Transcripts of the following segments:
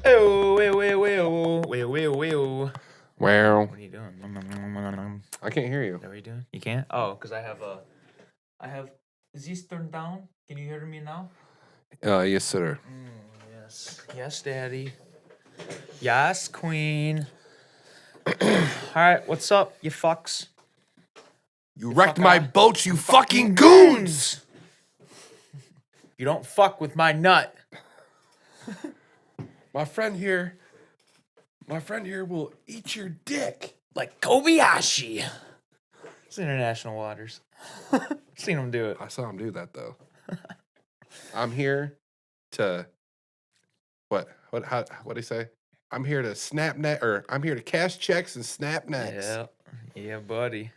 Oh, wait, wait, wait, oh, wait, wait, wait, oh. Well, What are you doing? I can't hear Is you. that what you're doing? You can't? Oh, because I have, is this turned down? Can you hear me now? Yes, sir. Yes. Yes, daddy. Yes, queen. All right, what's up, you fucks? You wrecked fuck my off. boat, you fucking goons! You don't fuck with my nut. My friend here will eat your dick. Like Kobayashi. It's international waters. Seen him do it. I saw him do that though. I'm here to what do you say? I'm here to I'm here to cash checks and snap necks. Yeah. Yeah, buddy.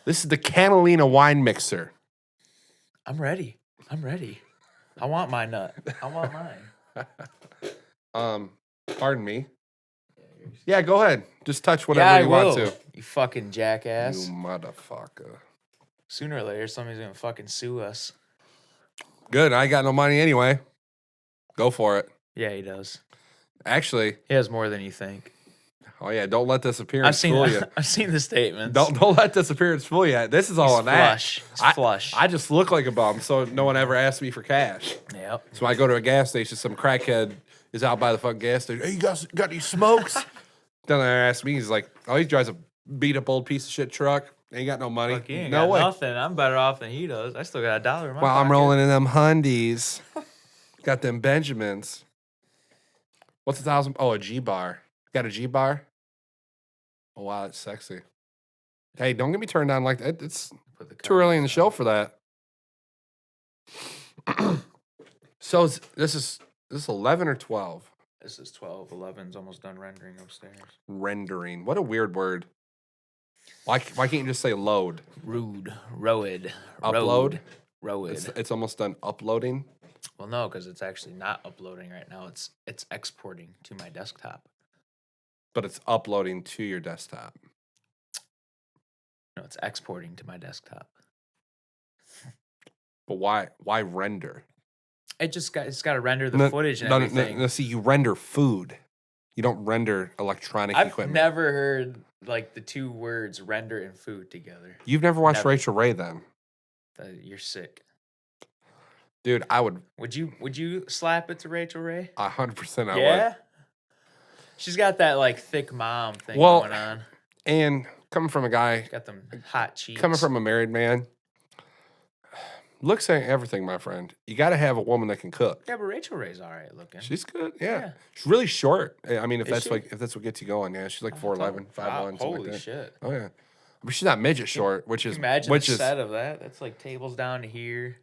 This is the Catalina wine mixer. I'm ready. I want my nut. I want mine. Pardon me. Yeah, go ahead. Just touch whatever Yeah, I you will. want to. You fucking jackass. You motherfucker. Sooner or later, somebody's gonna fucking sue us. Good. I ain't got no money anyway. Go for it. Yeah, he does. Actually, He has more than you think. oh yeah, don't let this appearance fool you. I've seen the statements. Don't let this appearance fool you. This is all He's on that. flush. He's flush. I just look like a bum, so no one ever asks me for cash. Yep. So when I go to a gas station, some crackhead is out by the fucking gas station. Hey, you guys got any smokes? Then they ask me, he's like, oh, he drives a beat up old piece of shit truck. Ain't got no money. Fuck, he ain't No got way. nothing. I'm better off than he does. I still got $1 in my Well, I'm pocket. rolling in them Hundies. Got them Benjamins. What's 1,000? Oh, a G-bar. Got a G-bar? Oh, wow, it's sexy. Hey, don't get me turned on like that. It's Put the too early in the cards show down. for that. So this is 11 or 12? This is 12. 11's almost done rendering upstairs. Rendering. What a weird word. Why can't you just say load? Rude. Road. Upload? Road. It's almost done uploading. Well, no, because it's actually not uploading right now. It's exporting to my desktop. But it's uploading to your desktop. No, it's exporting to my desktop. But why render? It's got to render the footage and everything. No, see, you render food. You don't render electronic I've equipment. never heard like the two words render and food together. You've never watched Never. Rachel Ray then? You're sick. Dude, I would Would you slap it to Rachel Ray? 100% I Yeah. would. She's got that like thick mom thing Well, going on. And coming from a guy, Got them hot cheeks. coming from a married man, looks ain't everything, my friend. You got to have a woman that can cook. Yeah, but Rachel Ray's all right looking. She's good, yeah. Yeah. She's really short. I mean, if Is that's she? what gets you going, yeah. She's like 4'11", 5'1", something Holy like that. shit! Oh yeah, but she's not midget short, which Can is you imagine which the is set of that. That's like tables down to here.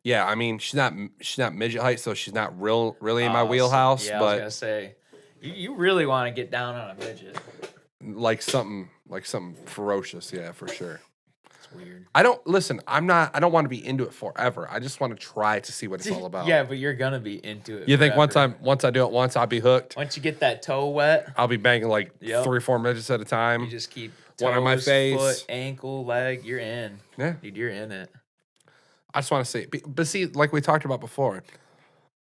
yeah. I mean, she's not midget height, so she's not really in my Oh, so- wheelhouse. Yeah, I was but gonna say, you really want to get down on a midget. like something ferocious, yeah, for sure. It's weird. I don't want to be into it forever. I just want to try to see what it's all about. Yeah, but you're gonna be into it. You think once forever. I do it once, I'll be hooked? Once you get that toe wet, I'll be banging like Yep. 3 or 4 midgets at a time. you just keep One on my toes, face. foot, ankle, leg. You're in, Yeah. dude. You're in it. I just want to see. But see, like we talked about before,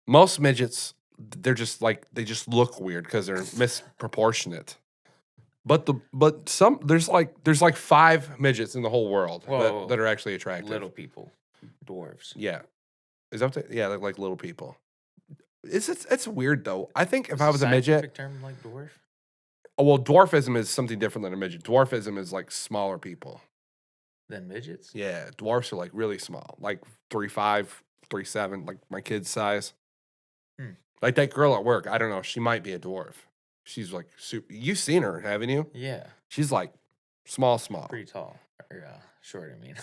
most midgets, they're just like, they just look weird because they're misproportionate. But there's like 5 midgets in the whole world Whoa. that are actually attractive. Little people, dwarves. Yeah. Is that what yeah, like little people. It's weird though. I think if I was a midget, Scientific term like dwarf. oh, well, dwarfism is something different than a midget. Dwarfism is like smaller people. Then midgets. Yeah, dwarfs are like really small, like 3'5", 3'7", like my kid's size. Hmm. Like that girl at work, I don't know, she might be a dwarf. She's like super. You've seen her, haven't you? Yeah, She's like small. pretty tall. Or short, I mean.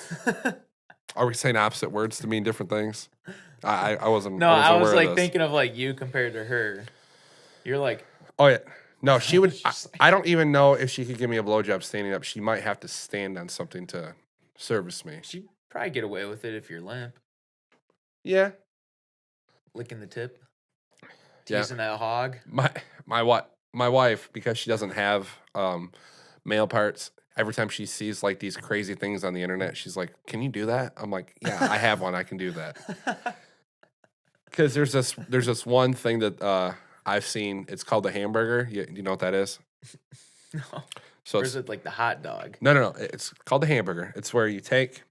Are we saying opposite words to mean different things? I wasn't. No, I was aware of like this. thinking of like you compared to her. You're like, Oh yeah, no, she would. She's like- I don't even know if she could give me a blowjob standing up. She might have to stand on something to service me. she'd probably get away with it if you're limp, Yeah, licking the tip, Yeah. teasing that hog. my wife, because she doesn't have male parts, every time she sees like these crazy things on the internet, she's like, "Can you do that?" I'm like, "Yeah, I have one. I can do that." because there's this one thing that I've seen. It's called the hamburger. You know what that is? No. So Or it's, is it like the hot dog? no. It's called the hamburger. It's where you'll take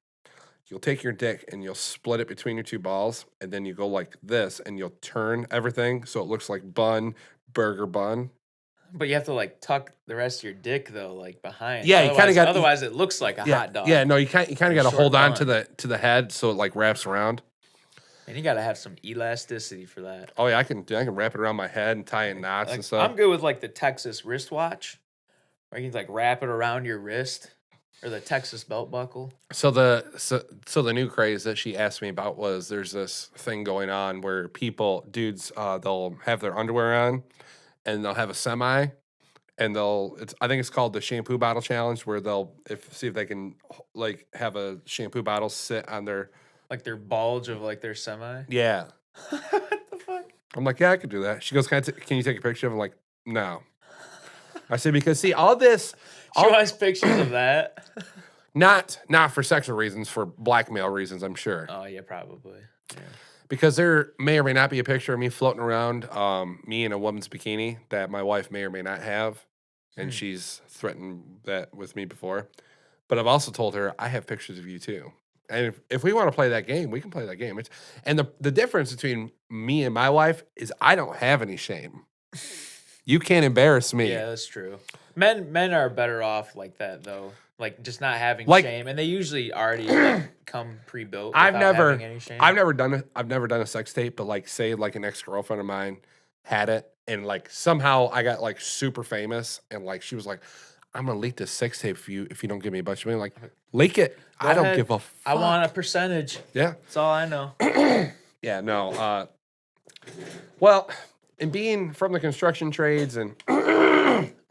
your dick and you'll split it between your two balls, and then you go like this, and you'll turn everything so it looks like burger bun. But you have to like tuck the rest of your dick though, like behind. Yeah, you kinda Otherwise- got- Otherwise, it looks like a Yeah, hot dog. yeah. No, you kind of got to short hold on to bun. the head so it like wraps around. And you gotta have some elasticity for that. Oh yeah, I can wrap it around my head and tie in knots Like, and stuff. I'm good with like the Texas wristwatch, where you can like wrap it around your wrist, or the Texas belt buckle. So the new craze that she asked me about was there's this thing going on where dudes, they'll have their underwear on, and they'll have a semi, and I think it's called the shampoo bottle challenge, where they'll see if they can like have a shampoo bottle sit on their Like their bulge of like their semi. yeah. What the fuck? I'm like, yeah, I could do that. She goes, can you take a picture of it? I'm like, no. I said because see all this. Show us pictures of that. Not for sexual reasons, for blackmail reasons, I'm sure. Oh yeah, probably. Yeah. Because there may or may not be a picture of me floating around, me in a woman's bikini that my wife may or may not have, and she's threatened that with me before. But I've also told her I have pictures of you too, and if we want to play that game, we can play that game. And the difference between me and my wife is I don't have any shame. You can't embarrass me. Yeah, that's true. Men are better off like that though. Like just not having Like- shame, and they usually already like, come pre-built. I've without never, having any shame. I've never done a sex tape, but like say like an ex-girlfriend of mine had it, and like somehow I got like super famous, and like she was like, "I'm gonna leak this sex tape for you if you don't give me a bunch of money." Like, leak it. Go I don't ahead. give a. Fuck. I want a percentage. Yeah, That's all I know. yeah, no. Well, and being from the construction trades and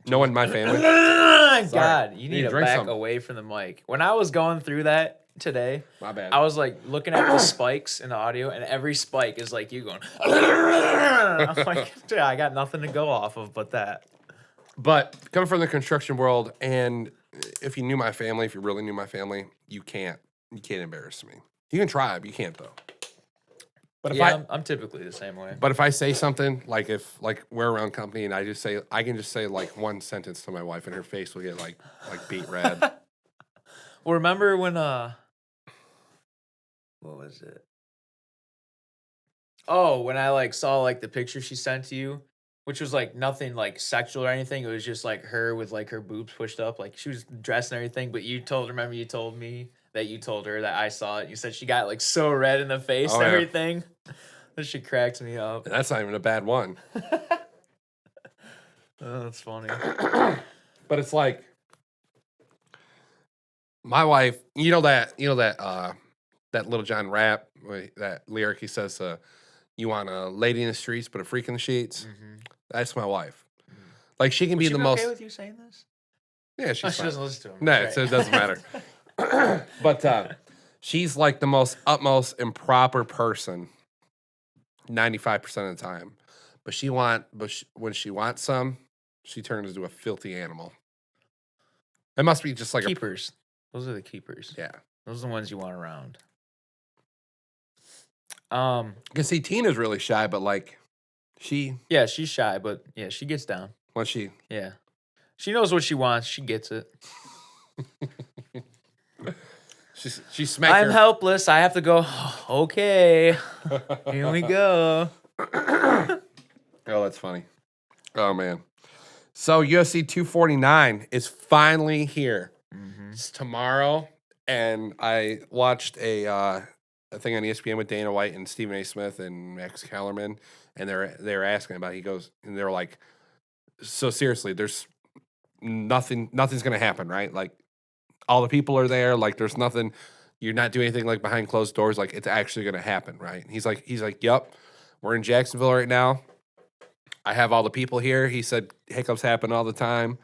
knowing my family, God, you need to to drink back some. away from the mic. When I was going through that today, my bad. I was like looking at the spikes in the audio, and every spike is like you going. I'm like, dude, I got nothing to go off of but that. But coming from the construction world, and if you knew my family, if you really knew my family, you can't embarrass me. You can try, but you can't though. But if Yeah, I'm typically the same way. But if I say something like if like we're around company and I can just say like one sentence to my wife and her face will get like beat red. Well, remember when what was it? Oh, when I like saw like the picture she sent to you, which was like nothing like sexual or anything. It was just like her with like her boobs pushed up, like she was dressed and everything. But you told me that you told her that I saw it. You said she got like so red in the face Oh, and yeah. everything. That shit cracks me up. And that's not even a bad one. Oh, that's funny. But it's like my wife, you know that Little John rap, that lyric he says, you want a lady in the streets but a freak in the sheets. That's my wife. Like she can Would be she the be most okay with you saying this? Yeah, Oh, she's she fine. doesn't listen to him. No, Right. so it doesn't matter. But she's like the most utmost improper person 95% of the time. But when she wants some, she turns into a filthy animal. It must be just like Keepers. Those are the keepers. yeah. Those are the ones you want around. Because see, Tina's really shy, but like Yeah, she's shy, but yeah, she gets down. when she Yeah. She knows what she wants. She gets it. she smacked I'm her. helpless. I have to go. Okay. Here we go. Oh, that's funny. Oh man. So UFC 249 is finally here. It's tomorrow, and I watched a thing on ESPN with Dana White and Stephen A. Smith and Max Kellerman, and they were asking about it. He goes, and they were like, "So seriously, there's nothing's gonna happen, right? Like all the people are there. Like there's nothing. You're not doing anything like behind closed doors. Like it's actually gonna happen, right?" And he's like, "Yep, we're in Jacksonville right now. I have all the people here." He said hiccups happen all the time,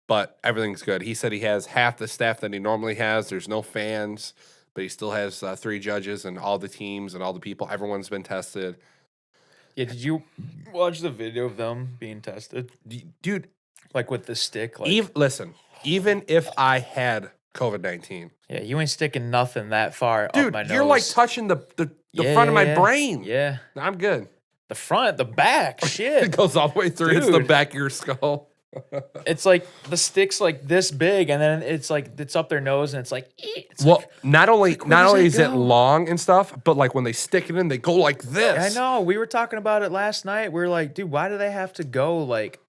but everything's good. He said he has half the staff that he normally has. There's no fans, but he still has 3 judges and all the teams and all the people. Everyone's been tested. Yeah, did you watch the video of them being tested? Dude, Like with the stick? Like, listen, even if I had COVID-19. Yeah, you ain't sticking nothing that far up Dude, my nose. you're like touching the Yeah, front of my yeah, brain. Yeah. I'm good. The front, the back, It shit. goes all the way through. It's the Dude. back of your skull. It's like the stick's like this big, and then it's like it's up their nose, and it's like, it's Well, like, not only where does that is it go? long and stuff, but like when they stick it in, they go like this. I know. We were talking about it last night. We were like, dude, why do they have to go like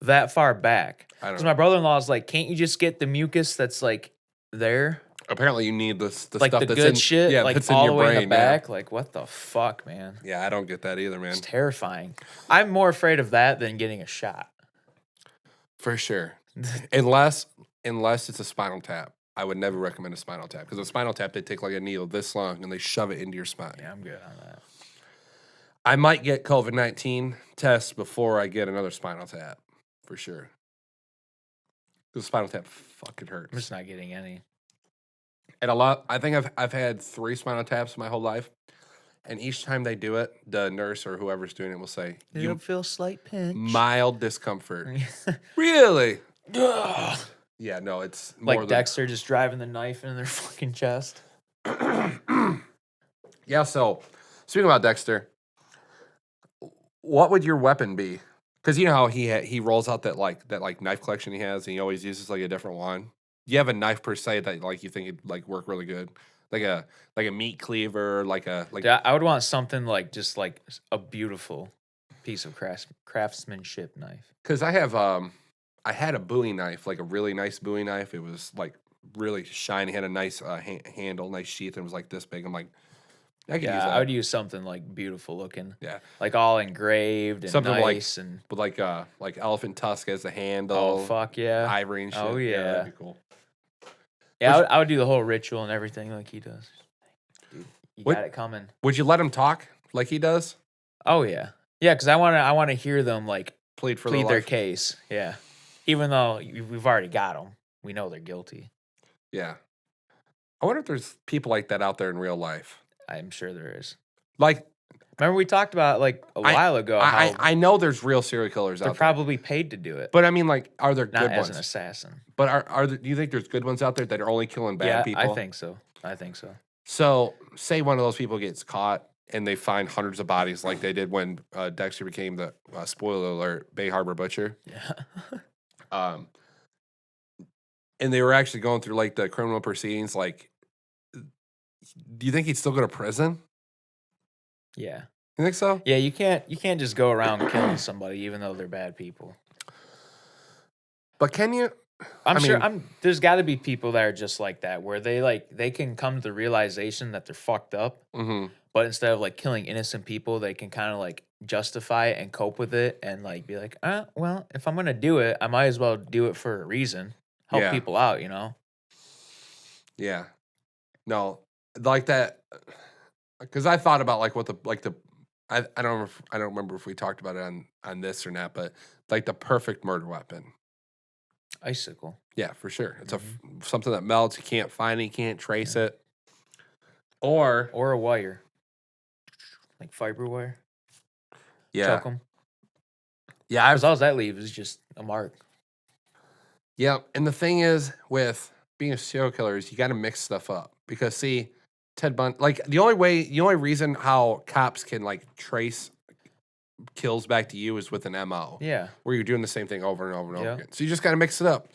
that far back? I don't Because know. my brother-in-law's like, can't you just get the mucus that's like there, Apparently, you need the like stuff the that's good in shit, yeah, like that's in all your the way brain. in the back? Like, what the fuck, man? Yeah, I don't get that either, man. It's terrifying. I'm more afraid of that than getting a shot. For sure. unless it's a spinal tap. I would never recommend a spinal tap because a spinal tap, they take like a needle this long and they shove it into your spine. Yeah, I'm good on that. I might get COVID-19 test before I get another spinal tap, for sure. Because spinal tap fucking I'm hurts. just not getting any. And I think I've had 3 spinal taps my whole life, and each time they do it, the nurse or whoever's doing it will say, You don't feel a slight pinch. mild discomfort." Really? Ugh. Yeah, no, it's more Like Dexter just driving the knife in their fucking chest. Yeah, so speaking about Dexter, what would your weapon be? Because you know how he rolls out that knife collection he has, and he always uses like a different one. Do you have a knife per se that like you think it'd like work really good, like a meat cleaver, like. Yeah, I would want something like just like a beautiful piece of craftsmanship knife. Because I had a Bowie knife, like a really nice Bowie knife. It was like really shiny, had a nice handle, nice sheath, and it was like this big. I'm like, I could use Yeah, that. I would use something like beautiful looking. Yeah. Like all engraved and Something like- nice and With like elephant tusk as the handle. oh fuck yeah. Ivory and shit. Oh, yeah. That'd be cool. Yeah, I would do the whole ritual and everything like he does. Dude, you What- got it coming. Would you let him talk like he does? Oh yeah. Yeah, because I wanna hear them like Plead for plead their their life? case. Yeah. Even though we've already got them. We know they're guilty. Yeah. I wonder if there's people like that out there in real life. I'm sure there is. Like, Remember we talked about like a while ago how I know there's real serial killers they're out there. probably paid to do it. But I mean, like, are there not good as an ones? assassin. But do you think there's good ones out there that are only killing bad Yeah, people? I think so. So, say one of those people gets caught and they find hundreds of bodies like they did when Dexter became the, spoiler alert, Bay Harbor Butcher. Yeah. And they were actually going through like the criminal proceedings. Like, do you think he'd still go to prison? Yeah. You think so? Yeah, you can't just go around killing somebody even though they're bad people. But can you? I'm I sure mean- there's got to be people that are just like that where they can come to the realization that they're fucked up, Mm-hmm. but instead of like killing innocent people, they can kind of like justify it and cope with it and like be like, well, if I'm going to do it, I might as well do it for a reason. Help Yeah. people out, you know? Yeah. No, like that. Because I thought about like what I don't remember if we talked about it on this or not, but like the perfect murder weapon. Icicle. Yeah, for sure. It's something that melts. You can't find it. You can't trace it. Or Or a wire. Like fiber wire. yeah, Choke 'em. yeah, Because all that leaves is just a mark. yeah. And the thing is, with being a serial killer, is you got to mix stuff up because see, Ted Bundy. Like the only reason how cops can like trace kills back to you is with an MO. Yeah. Where you're doing the same thing over and over and over Yeah. again. So you just got to mix it up.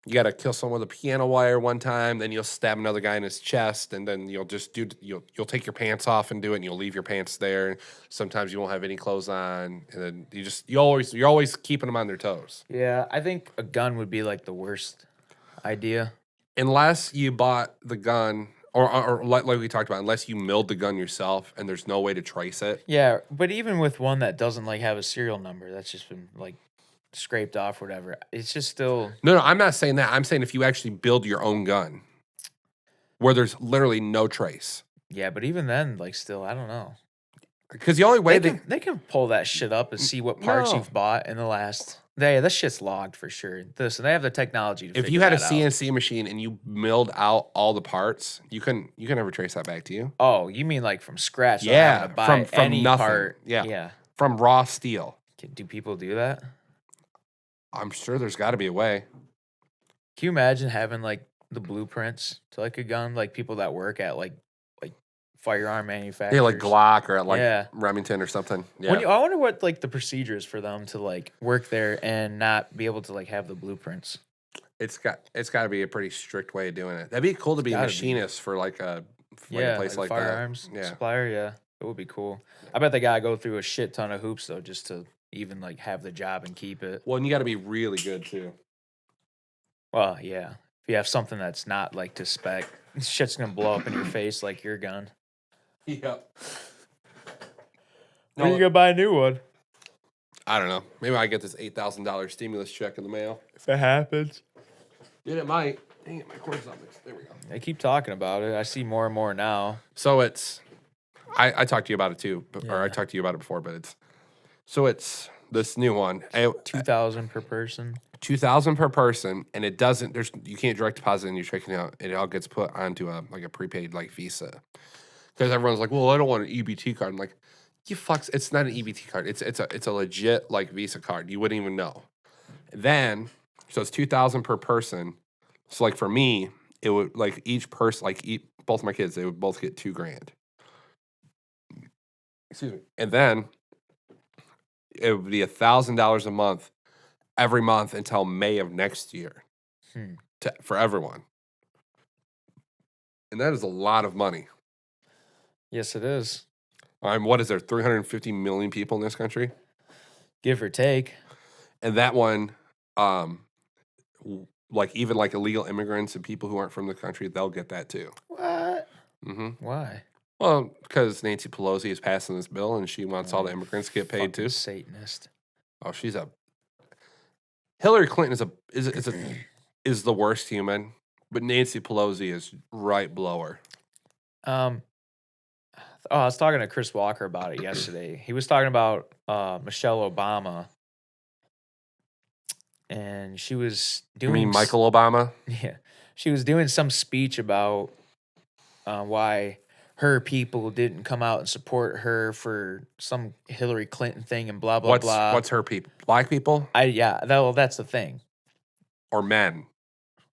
You got to kill someone with a piano wire one time, then you'll stab another guy in his chest, and then you'll take your pants off and do it, and you'll leave your pants there. Sometimes you won't have any clothes on, and then you're always keeping them on their toes. Yeah, I think a gun would be like the worst idea. Unless you bought the gun, or like we talked about, unless you milled the gun yourself, and there's no way to trace it. Yeah, but even with one that doesn't like have a serial number, that's just been like scraped off, or whatever. It's just still No, I'm not saying that. I'm saying if you actually build your own gun, where there's literally no trace. yeah. But even then, like still, I don't know. Because the only way They can pull that shit up and see what parts No. you've bought in the last. That shit's logged for sure. Listen, they have the technology to. if you figure had a that out. CNC machine and you milled out all the parts, you can never trace that back to you Oh, you mean like from scratch? without Yeah, having to buy from any nothing. part. Yeah. yeah. from raw steel. Do people do that? I'm sure there's got to be a way. Can you imagine having like the blueprints to like a gun, like people that work at like firearm manufacturers. Yeah, like Glock or at like Yeah. Remington or something. Yeah. When I wonder what like the procedure is for them to like work there and not be able to like have the blueprints. It's got to be a pretty strict way of doing it. That'd be cool to be a gotta be. machinist for like a place like firearms that. Yeah. supplier. Yeah, it would be cool. I bet they gotta go through a shit ton of hoops though, just to even like have the job and keep it. Well, and you got to be really good too. Well, yeah. If you have something that's not like to spec, shit's gonna blow up in your face like your gun. Yep. When you gonna buy a new one? I don't know. Maybe I get this $8,000 stimulus check in the mail. If it happens. Yeah, it might. Dang it, my cord's not mixed. There we go. They keep talking about it. I see more and more now. So it's, I talked to you about it too, or I Yeah. talked to you about it before, but it's this new one. 2,000 per person. 2,000 per person, and it doesn't. You can't direct deposit in your checking account. It all gets put onto a prepaid like Visa. Because everyone's like, well, I don't want an EBT card. I'm like, you fucks. It's not an EBT card. It's a legit like Visa card. You wouldn't even know. Then so it's 2,000 per person. So like for me, it would like each person both my kids, they would both get $2,000. Excuse me. And then it would be $1,000 a month every month until May of next year for everyone. And that is a lot of money. Yes, it is. What is there? 350 million people in this country, Give or take. and that one, like even like illegal immigrants and people who aren't from the country, they'll get that too. What? Mm-hmm. Why? Well, because Nancy Pelosi is passing this bill, and she wants all the immigrants to get paid too. Fucking Satanist. Oh, Hillary Clinton is the worst human, but Nancy Pelosi is right below her. I was talking to Chris Walker about it yesterday. He was talking about Michelle Obama, and she was You doing. mean Michael Obama? Yeah, she was doing some speech about why her people didn't come out and support her for some Hillary Clinton thing and blah blah blah. What's her people? Black people That's the thing. or men?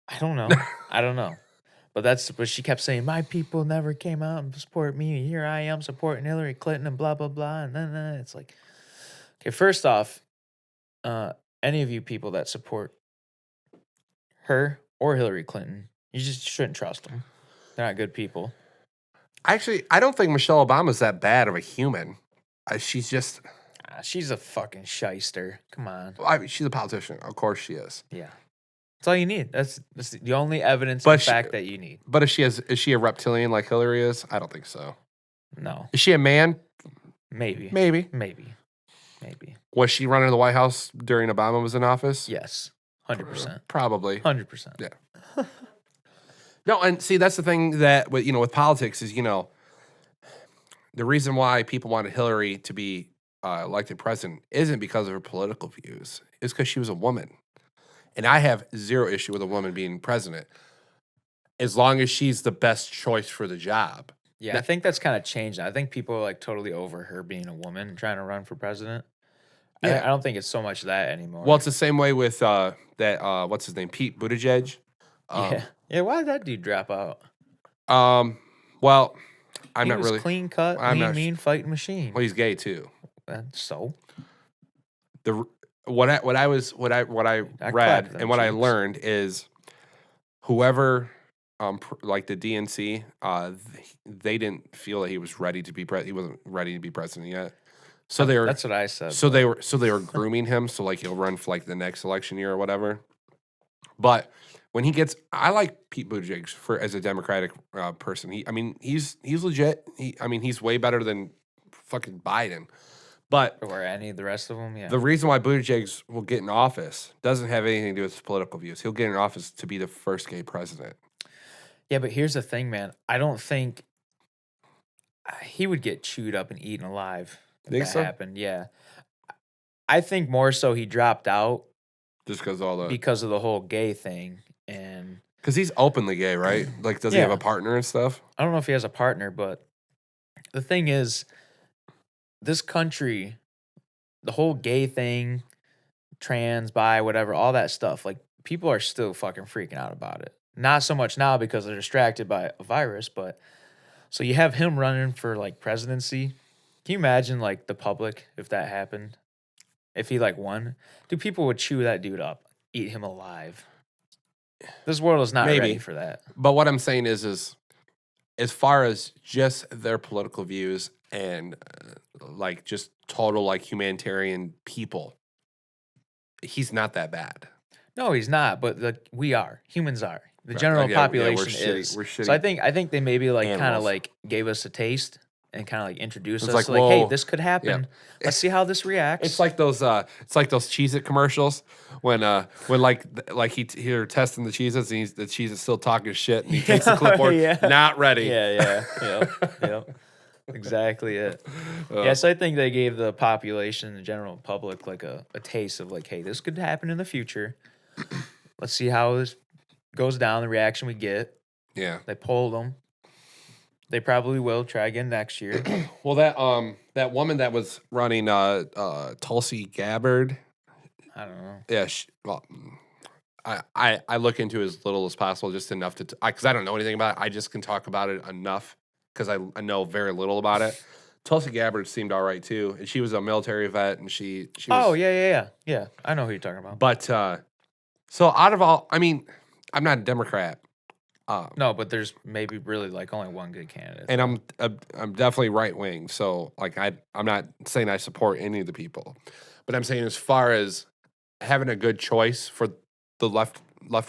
I don't know. I don't know. But she kept saying, my people never came out and support me. And here I am supporting Hillary Clinton and blah, blah, blah. And then it's like, okay, first off, any of you people that support her or Hillary Clinton, you just shouldn't trust them. They're not good people. Actually, I don't think Michelle Obama's that bad of a human. She's just, She's a fucking shyster. Come on. I mean, she's a politician. Of course she is. Yeah. That's all you need. That's the only evidence But and fact that you need. But is she a reptilian like Hillary is? I don't think so. No. Is she a man? Maybe. Maybe. Was she running the White House during Obama was in office? Yes. 100%. Probably. 100%. Yeah. No, and see, that's the thing that with politics is the reason why people wanted Hillary to be elected president isn't because of her political views. It's because she was a woman. And I have zero issue with a woman being president as long as she's the best choice for the job. Yeah, I think that's kind of changed. I think people are like totally over her being a woman and trying to run for president. Yeah. I don't think it's so much that anymore. Well, it's the same way with what's his name, Pete Buttigieg. Yeah. Why did that dude drop out? Well, I'm He not was really. clean cut, I'm not mean fighting machine. Well, he's gay too. So What I read them and what I cheeks. learned is whoever like the DNC they didn't feel that he was ready to be he wasn't ready to be president yet. So that's what I said. they were grooming him so like he'll run for like the next election year or whatever. But when he gets, I like Pete Buttigieg as a Democratic person. He's legit. He's way better than fucking Biden. But or any of the rest of them. Yeah. the reason why Buttigieg will get in office doesn't have anything to do with his political views. He'll get in office to be the first gay president. Yeah, but here's the thing, man. I don't think he would get chewed up and eaten alive if Think that so? happened. Yeah. I think more so he dropped out Just because because of the whole gay thing. And because he's openly gay, right? Like, does he have Yeah. a partner and stuff? I don't know if he has a partner, but the thing is, this country, the whole gay thing, trans, bi, whatever, all that stuff, like people are still fucking freaking out about it. Not so much now because they're distracted by a virus, but so you have him running for like presidency. Can you imagine like the public if that happened? If he like won, dude, people would chew that dude up, eat him alive. This world is not Maybe. ready for that. But what I'm saying is as far as just their political views and like just total like humanitarian people, he's not that bad. No, he's not. But we are. Humans are. The Right, general yeah, population we're shitty- is. we're So I shitty think they maybe like kind of animals. like gave us a taste and kind of like introduced It's us like, to like, hey, whoa, this could happen. Let's see how this reacts. It's like those Cheez-It commercials when they're testing the Cheez-Its and the Cheez-It's still talking shit and he takes the clipboard, Yeah. not ready. Yeah. Yep. Exactly it. Yeah, so I think they gave the population, the general public, like a taste of like, hey, this could happen in the future. Let's see how this goes down, the reaction we get. Yeah. They polled them. They probably will try again next year. Well, that woman that was running Tulsi Gabbard, I don't know. yeah, I look into as little as possible, just enough to because I don't know anything about it. I just can talk about it enough because I know very little about it. Tulsi Gabbard seemed all right too, and she was a military vet, and she was, Oh, yeah. I know who you're talking about. But so out of all, I mean, I'm not a Democrat. No, but there's maybe really like only one good candidate. And I'm definitely right wing, so like I'm not saying I support any of the people, but I'm saying as far as having a good choice for the left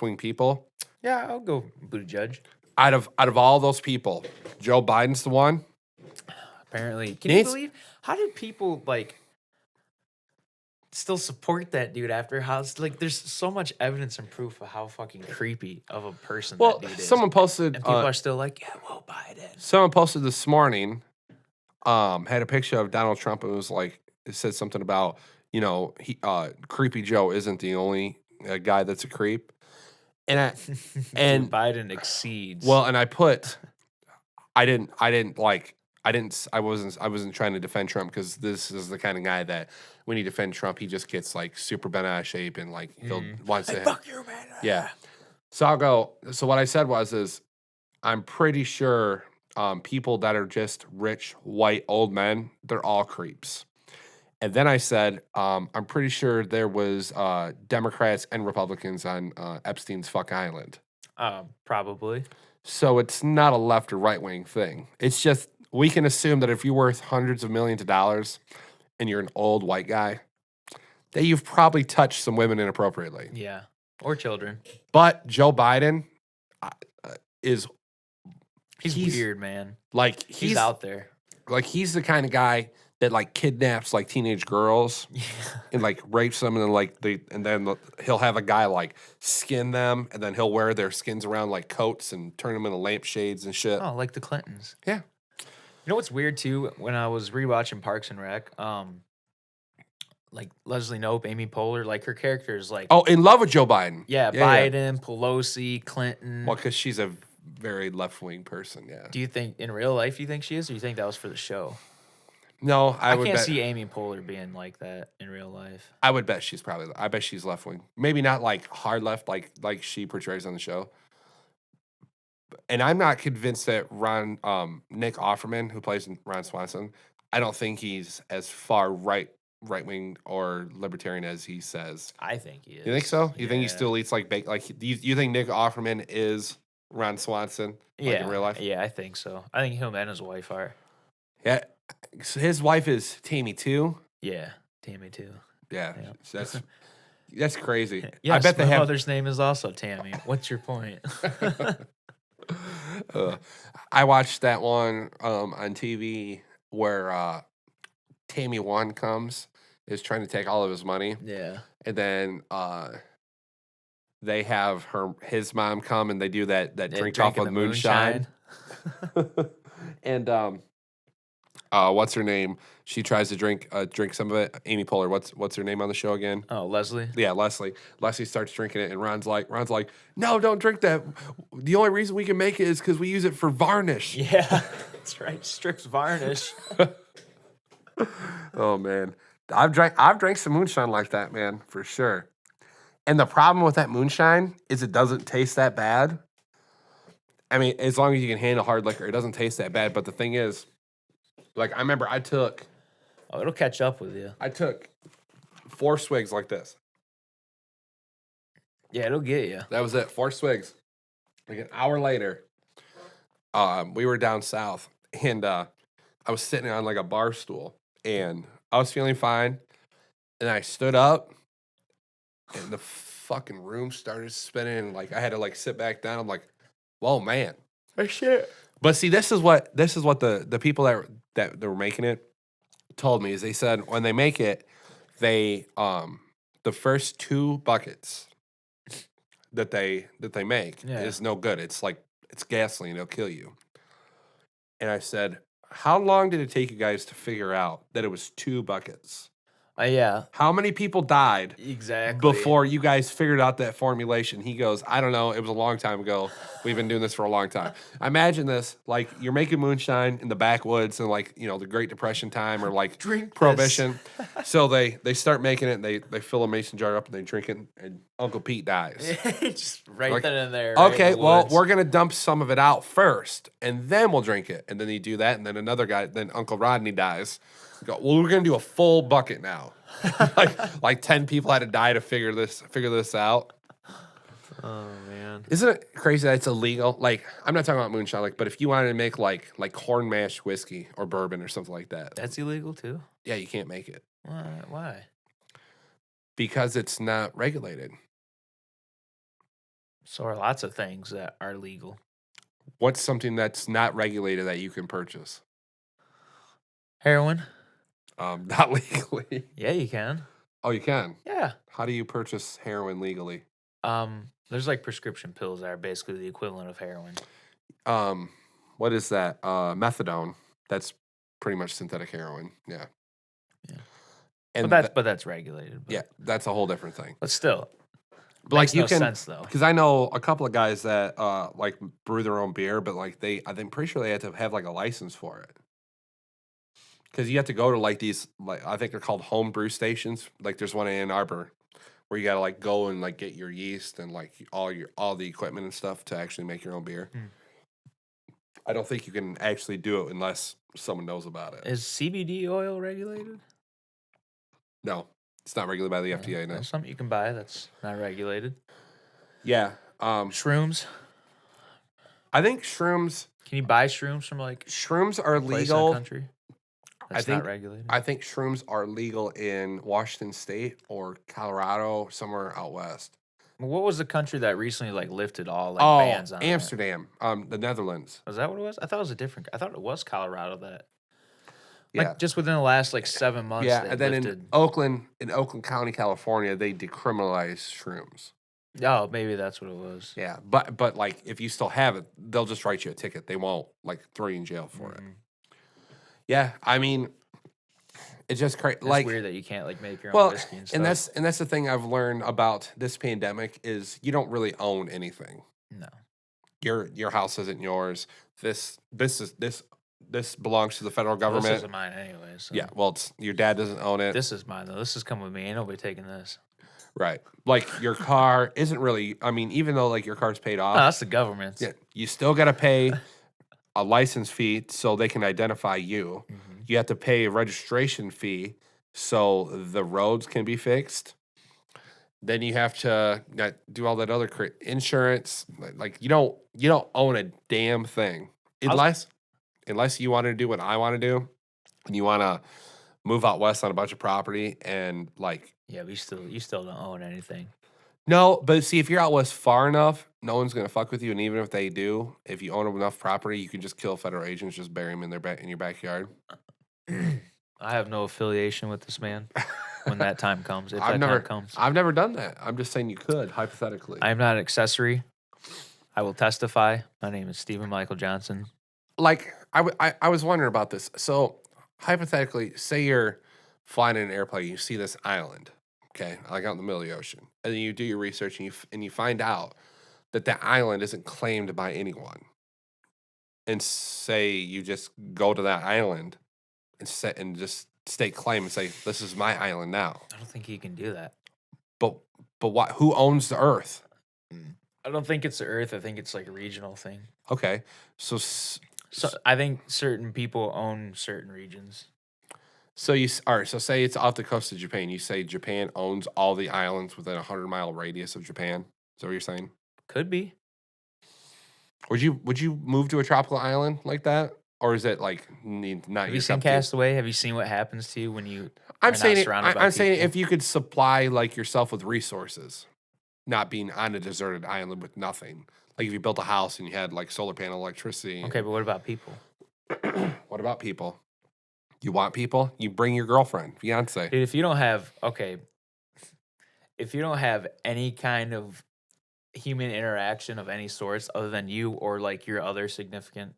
wing people, Yeah, I'll go Buttigieg. out of all those people, Joe Biden's the one. Apparently, can you It's- believe how did people like still support that dude after how like there's so much evidence and proof of how fucking creepy of a person Well, that dude is. someone posted and people are still like, yeah, well, Biden. someone posted this morning, had a picture of Donald Trump and was like, it said something about, he Creepy Joe isn't the only guy that's a creep, and I and Dude, Biden exceeds. well, and I put, I wasn't trying to defend Trump because this is the kind of guy that when you defend Trump, he just gets like super bent out of shape and like he'll wants Hey, to fuck you, man. yeah. So I'll go. So what I said is I'm pretty sure people that are just rich white old men, they're all creeps. And then I said I'm pretty sure there was Democrats and Republicans on Epstein's fuck island. Probably. So it's not a left or right wing thing. It's just we can assume that if you're worth hundreds of millions of dollars and you're an old white guy, that you've probably touched some women inappropriately. Yeah. Or children. But Joe Biden is He's weird, man. like He's out there. like he's the kind of guy that like kidnaps like teenage girls Yeah. and like rapes them and then he'll have a guy like skin them and then he'll wear their skins around like coats and turn them into lampshades and shit. Oh, like the Clintons. Yeah. You know what's weird too? When I was rewatching Parks and Rec, like Leslie Knope, Amy Poehler, like her character is like, Oh, in love with Joe Biden. yeah, Biden, Pelosi, Clinton. Well, because she's a very left wing person. Yeah. Do you think in real life you think she is, or you think that was for the show? No, I would can't bet. see Amy Poehler being like that in real life. I would bet she's probably. I bet she's left wing. Maybe not like hard left, like she portrays on the show. And I'm not convinced that Nick Offerman, who plays Ron Swanson, I don't think he's as far right wing or libertarian as he says. I think he is. You think so? You think he Yeah. still eats like bacon? Like, you think Nick Offerman is Ron Swanson? Like Yeah, in real life? Yeah, I think so. I think him and his wife are. Yeah. So his wife is Tammy too. Yeah, Tammy too. Yeah. Yeah. So that's crazy. Yes, I bet they my have. mother's name is also Tammy. What's your point? I watched that one on TV where Tammy One is trying to take all of his money, Yeah. and then they have his mom come and they do that Yeah, drink off drinking of the moonshine. And what's her name? She tries to drink some of it. Amy Poehler. What's her name on the show again? Oh, Leslie. Yeah, Leslie. Leslie starts drinking it, and Ron's like, no, don't drink that. The only reason we can make it is because we use it for varnish. Yeah, that's right. Strix varnish. Oh man, I've drank some moonshine like that, man, for sure. And the problem with that moonshine is it doesn't taste that bad, I mean, as long as you can handle hard liquor, it doesn't taste that bad. But the thing is, like, I remember I took Oh, it'll catch up with you. 4 swigs like this. Yeah, it'll get you. That was it. 4 swigs. Like an hour later, we were down south, and I was sitting on like a bar stool, and I was feeling fine, and I stood up, and the fucking room started spinning, and like I had to like sit back down. I'm like, whoa, man. Oh shit. But see, this is what the people that were making it told me is they said when they make it, they the first 2 buckets that they make Yeah. is no good. It's like it's gasoline, it'll kill you. And I said, how long did it take you guys to figure out that it was 2 buckets? Yeah, How many people died exactly. before you guys figured out that formulation? He goes, I don't know. It was a long time ago. We've been doing this for a long time. Imagine this, like you're making moonshine in the backwoods and like, you know, the Great Depression time or like Drink this. Prohibition. So they start making it and they fill a mason jar up and they drink it and Uncle Pete dies. Just right Like, then and there. right in Okay, the well, woods. we're gonna dump some of it out first, and then we'll drink it. And then you do that, and then another guy, then Uncle Rodney dies. You go, well, we're gonna do a full bucket now. like 10 people had to die to figure this out. Oh man. Isn't it crazy that it's illegal? Like, I'm not talking about moonshine, like, but if you wanted to make like corn mash whiskey or bourbon or something like that, That's illegal too. yeah, you can't make it Why? because it's not regulated. So are lots of things that are legal. What's something that's not regulated that you can purchase? Heroin? Not legally. Yeah, you can. Oh, you can. Yeah. How do you purchase heroin legally? There's like prescription pills that are basically the equivalent of heroin. What is that? Methadone. That's pretty much synthetic heroin. Yeah. Yeah. And But that's regulated. But, yeah, that's a whole different thing. But still, But like makes you no can, sense though. because I know a couple of guys that like brew their own beer, but like I'm pretty sure they have to have like a license for it. Because you have to go to like these, like I think they're called home brew stations. Like there's one in Ann Arbor where you gotta like go and like get your yeast and like all the equipment and stuff to actually make your own beer. Hmm. I don't think you can actually do it unless someone knows about it. Is CBD oil regulated? No, it's not regulated by the FDA. No. That's something you can buy that's not regulated. Yeah. Shrooms? I think shrooms Can you buy shrooms from like are a place in the legal. country? That's think- not regulated. I think shrooms are legal in Washington State or Colorado, somewhere out west. What was the country that recently like lifted all like bans on it? Amsterdam, the Netherlands. Was that what it was? I thought it was a different. I thought it was Colorado that. Yeah. Like just within the last like 7 months. Yeah, they and then lifted. in Oakland County, California, they decriminalized shrooms. Oh, maybe that's what it was. Yeah, but like if you still have it, they'll just write you a ticket. They won't like throw you in jail for it. Mhm. Yeah, I mean, it's just crazy. It's Like, weird that you can't like make your own well, whiskey and stuff. and that's the thing I've learned about this pandemic is you don't really own anything. no. Your house isn't yours. This belongs to the federal Well, government. this isn't mine anyway. So. Yeah, well, your dad doesn't own it. This is mine though. This is coming with me. Ain't nobody taking this. Right. Like your car isn't really, I mean, even though like your car's paid No, off, that's the government's. yeah, you still got to pay a license fee so they can identify you. Mhm. You have to pay a registration fee so the roads can be fixed. Then you have to do all that other insurance. Like you don't own a damn thing unless you want to do what I want to do and you want to move out west on a bunch of property and like Yeah, but you still don't own anything. no, but see, if you're out west far enough, no one's gonna fuck with you. And even if they do, if you own enough property, you can just kill federal agents, just bury them in in your backyard. I have no affiliation with this man when that time comes. If I've that never, time comes, I've never done that. I'm just saying you could hypothetically. I am not an accessory. I will testify. My name is Stephen Michael Johnson. Like I was wondering about this. So hypothetically, say you're flying in an airplane, you see this island, okay, like out in the middle of the ocean, and then you do your research and you find out that that island isn't claimed by anyone. And say you just go to that island and just stake claim and say this is my island now. I don't think he can do that. But what? Who owns the Earth? I don't think it's the Earth. I think it's like a regional thing. Okay, so So I think certain people own certain regions. so all right. So say it's off the coast of Japan. You say Japan owns all the islands within a 100-mile radius of Japan. Is that what you're saying? Could be. Would you move to a tropical island like that, or is it like not Have your you seen cup of tea? Castaway? Have you seen what happens to you when you? I'm not saying surrounded by I'm saying people? if you could supply like yourself with resources, not being on a deserted island with nothing. Like if you built a house and you had like solar panel electricity. Okay, but what about people? What about people? You want people? You bring your girlfriend, fiance. Dude, if you don't have if you don't have any kind of human interaction of any sorts other than you or like your significant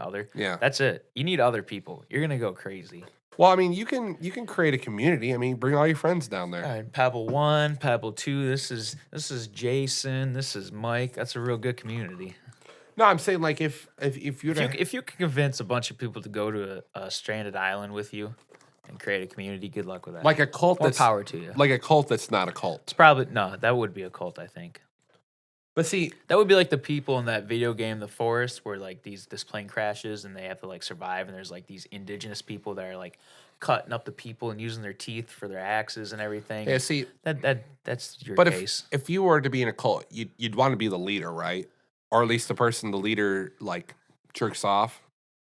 other, Yeah. that's it. You need other people. You're gonna go crazy. Well, I mean, you can create a community. I mean, bring all your friends down there. All right, Pebble 1, Pebble 2. This is Jason. This is Mike. That's a real good community. No, I'm saying like if you If you can convince a bunch of people to go to a stranded island with you and create a community, good luck with that. like a cult More that's power to you. like a cult that's not a cult. It's probably no. That would be a cult, I think. But see, That would be like the people in that video game, The Forest, where like this plane crashes and they have to like survive, and there's like these indigenous people that are like cutting up the people and using their teeth for their axes and everything. yeah, see, That's your but case. if you were to be in a cult, you'd want to be the leader, right? Or at least the leader like jerks off,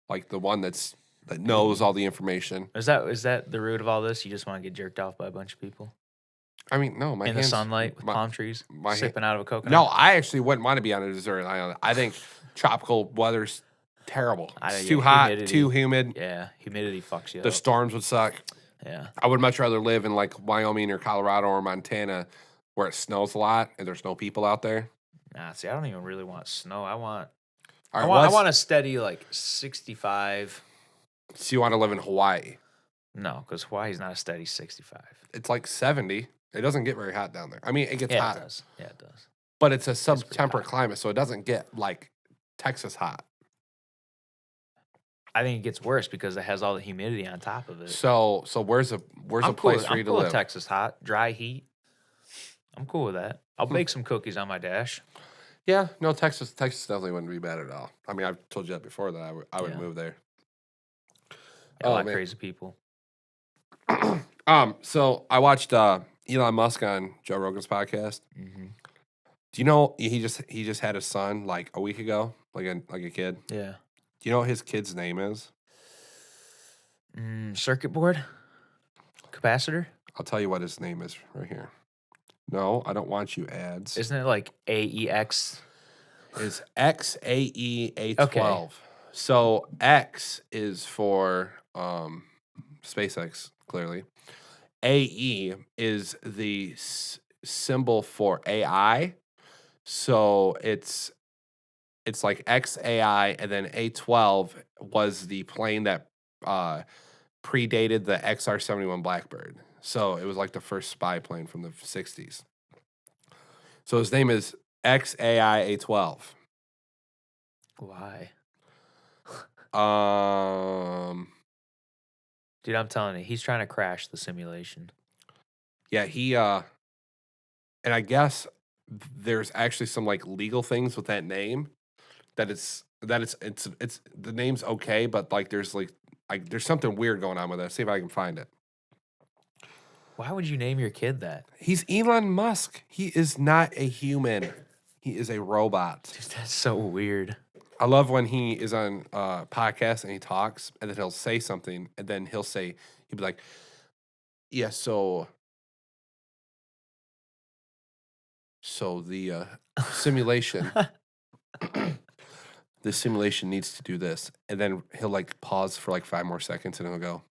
like the one that knows all the information. Is that the root of all this? You just want to get jerked off by a bunch of people I mean, no, my in the hands, sunlight with my- palm trees, my hand- sipping out of a coconut? No, I actually wouldn't want to be on a deserted island. I think tropical weather's terrible. It's yeah, too hot, humidity. too humid. Yeah, humidity fucks you The up. storms would suck. Yeah. I would much rather live in like Wyoming or Colorado or Montana where it snows a lot and there's no people out there. Nah, see, I don't even really want snow. I want All I right, want a steady like 65. so you want to live in Hawaii. No, because Hawaii's not a steady 65. It's like 70. It doesn't get very hot down there. I mean, it gets Yeah, hot, it does. Yeah, it does. but it's a pretty sub-temperate hot. climate, so it doesn't get like Texas hot. I think it gets worse because it has all the humidity on top of it. So where's a I'm place cool, for you I'm to cool with live? Texas hot, dry heat. I'm cool with that. I'll bake some cookies on my dash. Yeah, no, Texas definitely wouldn't be bad at all. I mean, I've told you that before that I would Yeah. move there. Yeah, Oh, I like man. crazy people. So I watched Elon Musk on Joe Rogan's podcast. Hmm. Do you know he just had a son like a week ago, like a kid? Yeah. Do you know what his kid's name is? Circuit board? Capacitor? I'll tell you what his name is right here. No, I don't want you ads. Isn't it like AEX? Is XAEA12. So X is for SpaceX, clearly. AE is the symbol for AI. So it's like XAI, and then A12 was the plane that predated the XR-71 Blackbird. So it was like the first spy plane from the 60s. So his name is XAI-A12. Why? Dude, I'm telling you, he's trying to crash the simulation. Yeah, he and I guess there's actually some like legal things with that name that it's the name's okay, but like there's there's something weird going on with it. See if I can find it. Why would you name your kid that? He's Elon Musk. He is not a human. He is a robot. Dude, that's so weird. I love when he is on podcast and he talks, and then he'll say something, and then he'll be like, "Yeah, so the simulation, the simulation needs to do this," and then he'll like pause for like 5 more seconds, and he'll go,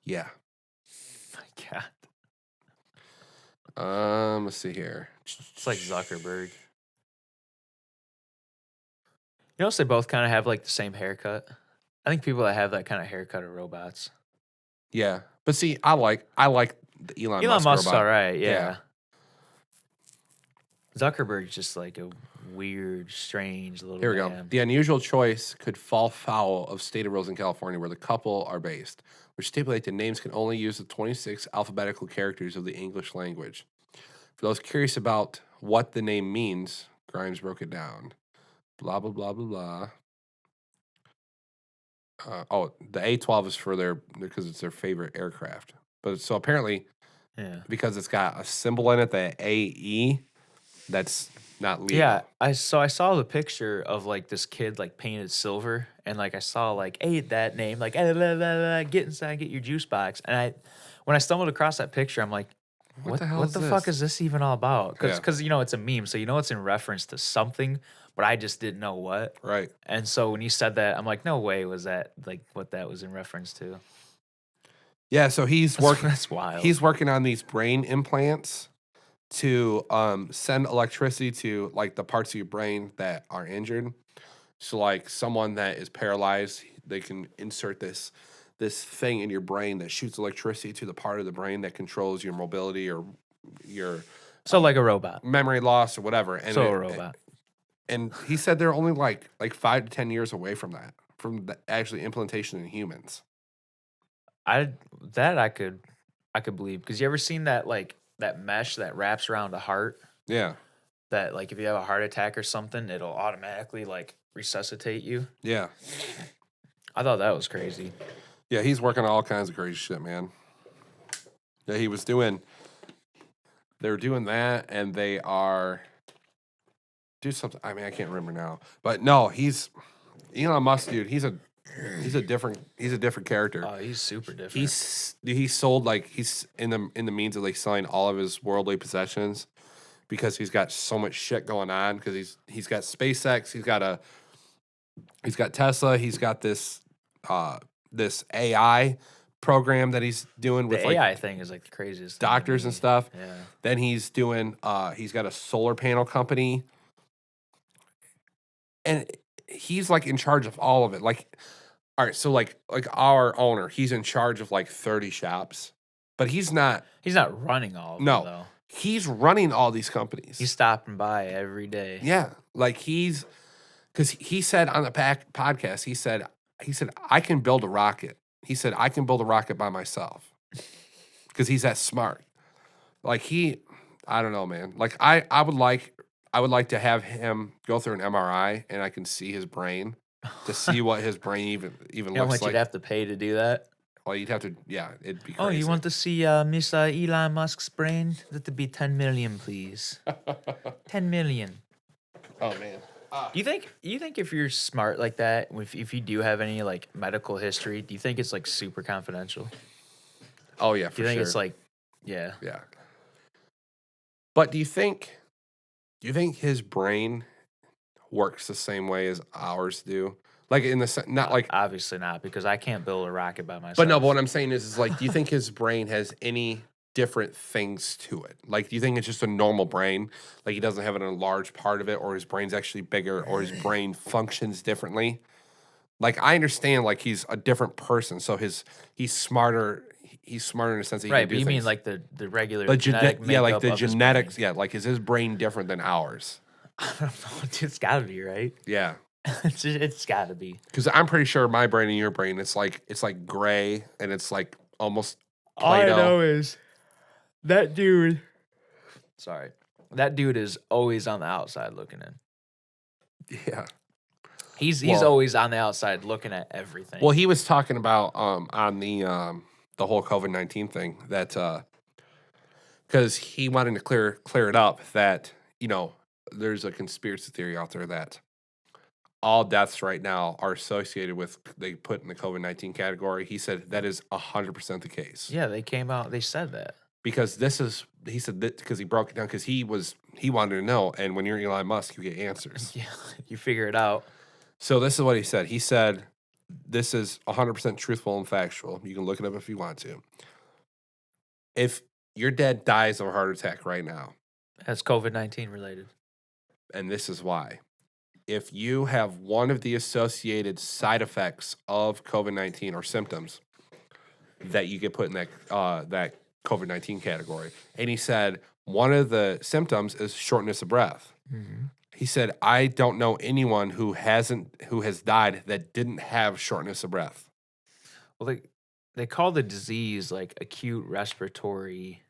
"Yeah." My God. Let's see here. It's like Zuckerberg. You notice they both kind of have like the same haircut? I think people that have that kind of haircut are robots. Yeah, but see, I like the Elon Musk Musk's robot. all right, Yeah. yeah. Zuckerberg's just like a weird, strange little Here we go. man. The unusual choice could fall foul of state of rules in California where the couple are based, which stipulate that names can only use the 26 alphabetical characters of the English language. For those curious about what the name means, Grimes broke it down. Blah blah blah blah blah. The A-12 is for because it's their favorite aircraft. But so apparently, Yeah. because it's got a symbol in it, the AE, that's not legal. Yeah, I saw the picture of like this kid like painted silver, and like I saw like that name like get inside, get your juice box, and when I stumbled across that picture, I'm like, What the hell what is the fuck this? is this even all about? Yeah. Because you know it's a meme, so you know it's in reference to something, but I just didn't know what. Right. And so when you said that, I'm like, no way was that like what that was in reference to. Yeah, so he's working. That's wild. He's working on these brain implants to send electricity to like the parts of your brain that are injured. So like someone that is paralyzed, they can insert this thing in your brain that shoots electricity to the part of the brain that controls your mobility or your so like a robot. memory loss or whatever. And So a robot. And he said they're only like 5 to 10 years away from that, from the actually implementation in humans. I could believe, because you ever seen that like that mesh that wraps around a heart, Yeah. that like if you have a heart attack or something, it'll automatically like resuscitate you. Yeah. I thought that was crazy. Yeah, he's working on all kinds of crazy shit, man. Yeah, they're doing that, and they are do something. I mean, I can't remember now, but no, Elon Musk, dude. He's a different character. Oh, he's super different. He's sold like he's in the means of like selling all of his worldly possessions because he's got so much shit going on. Because he's got SpaceX, he's got Tesla, he's got this AI program that he's doing with the like AI thing is like the craziest thing to doctors and me. stuff. Yeah. Then he's doing he's got a solar panel company. And he's like in charge of all of it. Like, all right, so like our owner, he's in charge of like 30 shops, but he's not running all of No. them, though. he's running all these companies. He's stopping by every day. Yeah, like because he said on the podcast, he said I can build a rocket. He said I can build a rocket by myself because he's that smart. Like I don't know, man. Like I would like to have him go through an MRI and I can see his brain to see what his brain even You know how looks much like. you'd have to pay to do that? Well, you'd have to, yeah, it'd be crazy. Oh, you want to see Mr. Elon Musk's brain? That'd be 10 million, please. 10 million. Oh man. Do you think if you're smart like that, if you do have any like medical history, do you think it's like super confidential? Oh yeah, for Do you think sure. it's like, yeah? Yeah. But do you think his brain works the same way as ours do? Like in the not like Obviously not, because I can't build a rocket by myself. but no, but what I'm saying is like, do you think his brain has any different things to it? Like, do you think it's just a normal brain? Like he doesn't have an enlarged part of it, or his brain's actually bigger, or his brain functions differently? Like I understand, like he's a different person, so he's smarter. He's smarter in the sense that he right, can but do you mean things. like the regular the genetic yeah, like makeup the of his genetics. brain? Yeah, like is his brain different than ours? I don't know, dude, it's gotta be, right? Yeah, It's gotta be. because I'm pretty sure my brain and your brain, it's like gray and it's like almost All I Play-Doh. know is that dude. Sorry, that dude is always on the outside looking in. Yeah. He's Well- always on the outside looking at everything. Well, he was talking about on the whole COVID-19 thing that because he wanted to clear it up that there's a conspiracy theory out there that all deaths right now are associated with they put in the COVID-19 category. He said that is 100% the case. yeah, they came out. They said that. Because he said that because he broke it down because he wanted to know, and when you're Elon Musk, you get answers. Yeah, you figure it out. So this is what he said. He said, this is 100% truthful and factual. You can look it up if you want to. If your dad dies of a heart attack right now, That's COVID-19 related. and this is why. If you have one of the associated side effects of COVID-19 or symptoms, that you get put in that COVID-19 category. And he said one of the symptoms is shortness of breath. Mm-hmm. He said, I don't know anyone who has died that didn't have shortness of breath. Well, they call the disease like acute respiratory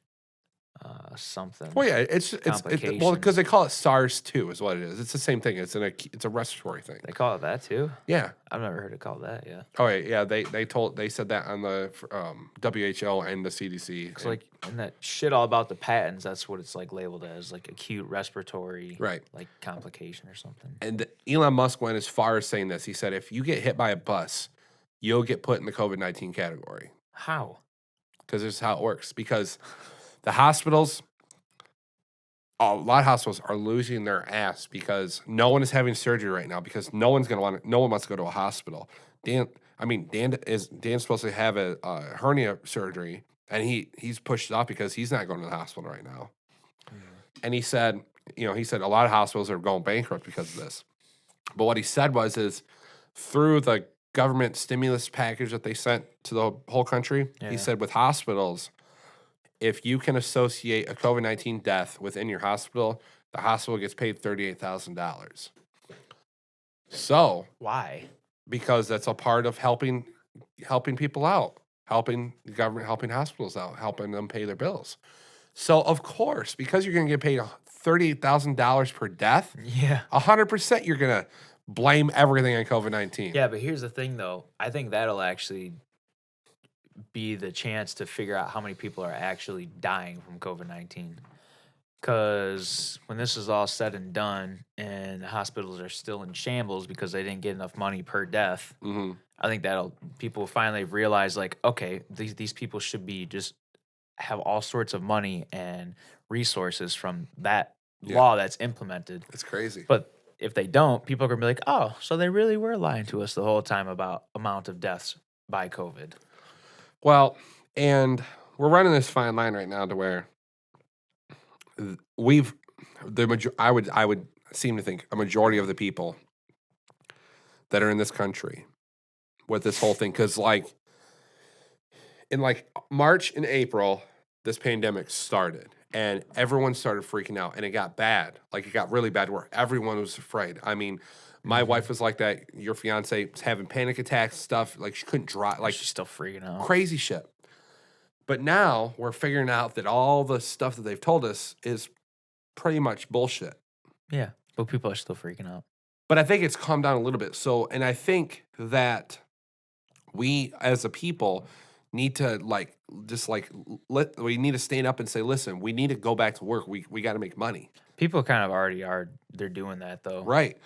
something. Well, yeah, it's well Complications. because they call it SARS-2 is what it is. It's the same thing. It's a respiratory thing. They call it that too. Yeah. I've never heard it called that. Yeah. Oh yeah. They said that on the WHO and the CDC. It's like and that shit all about the patents. That's what it's like labeled as, like acute respiratory, Right. like complication or something. And Elon Musk went as far as saying this. He said, if you get hit by a bus, you'll get put in the COVID-19 category. How? Because this is how it works. Because the hospitals, a lot of hospitals are losing their ass because no one is having surgery right now because no one wants to go to a hospital. Dan's supposed to have a hernia surgery and he's pushed it off because he's not going to the hospital right now. And he said a lot of hospitals are going bankrupt because of this. But what he said is through the government stimulus package that they sent to the whole country, Yeah. he said with hospitals, if you can associate a COVID-19 death within your hospital, the hospital gets paid $38,000. So, Why? because that's a part of helping people out, helping the government, helping hospitals out, helping them pay their bills. So, of course, because you're going to get paid $38,000 per death, Yeah. 100% you're going to blame everything on COVID-19. Yeah, but here's the thing, though. I think that'll actually be the chance to figure out how many people are actually dying from COVID-19. Because when this is all said and done and the hospitals are still in shambles because they didn't get enough money per death, hmm I think people finally realize, like, okay, these people should be just have all sorts of money and resources from that Yeah. law that's implemented. It's crazy. But if they don't, people are gonna be like, oh, so they really were lying to us the whole time about amount of deaths by COVID. Well, and we're running this fine line right now to where I would seem to think a majority of the people that are in this country with this whole thing, because like in like March and April, this pandemic started and everyone started freaking out and it got bad. Like it got really bad where everyone was afraid. I mean, my wife was like that. Your fiance was having panic attacks, stuff. Like she couldn't drive. Like She's still freaking out. crazy shit. But now we're figuring out that all the stuff that they've told us is pretty much bullshit. Yeah, but people are still freaking out. But I think it's calmed down a little bit. So, and I think that we as a people need to we need to stand up and say, listen, we need to go back to work. We got to make money. People kind of already are. They're doing that though. Right.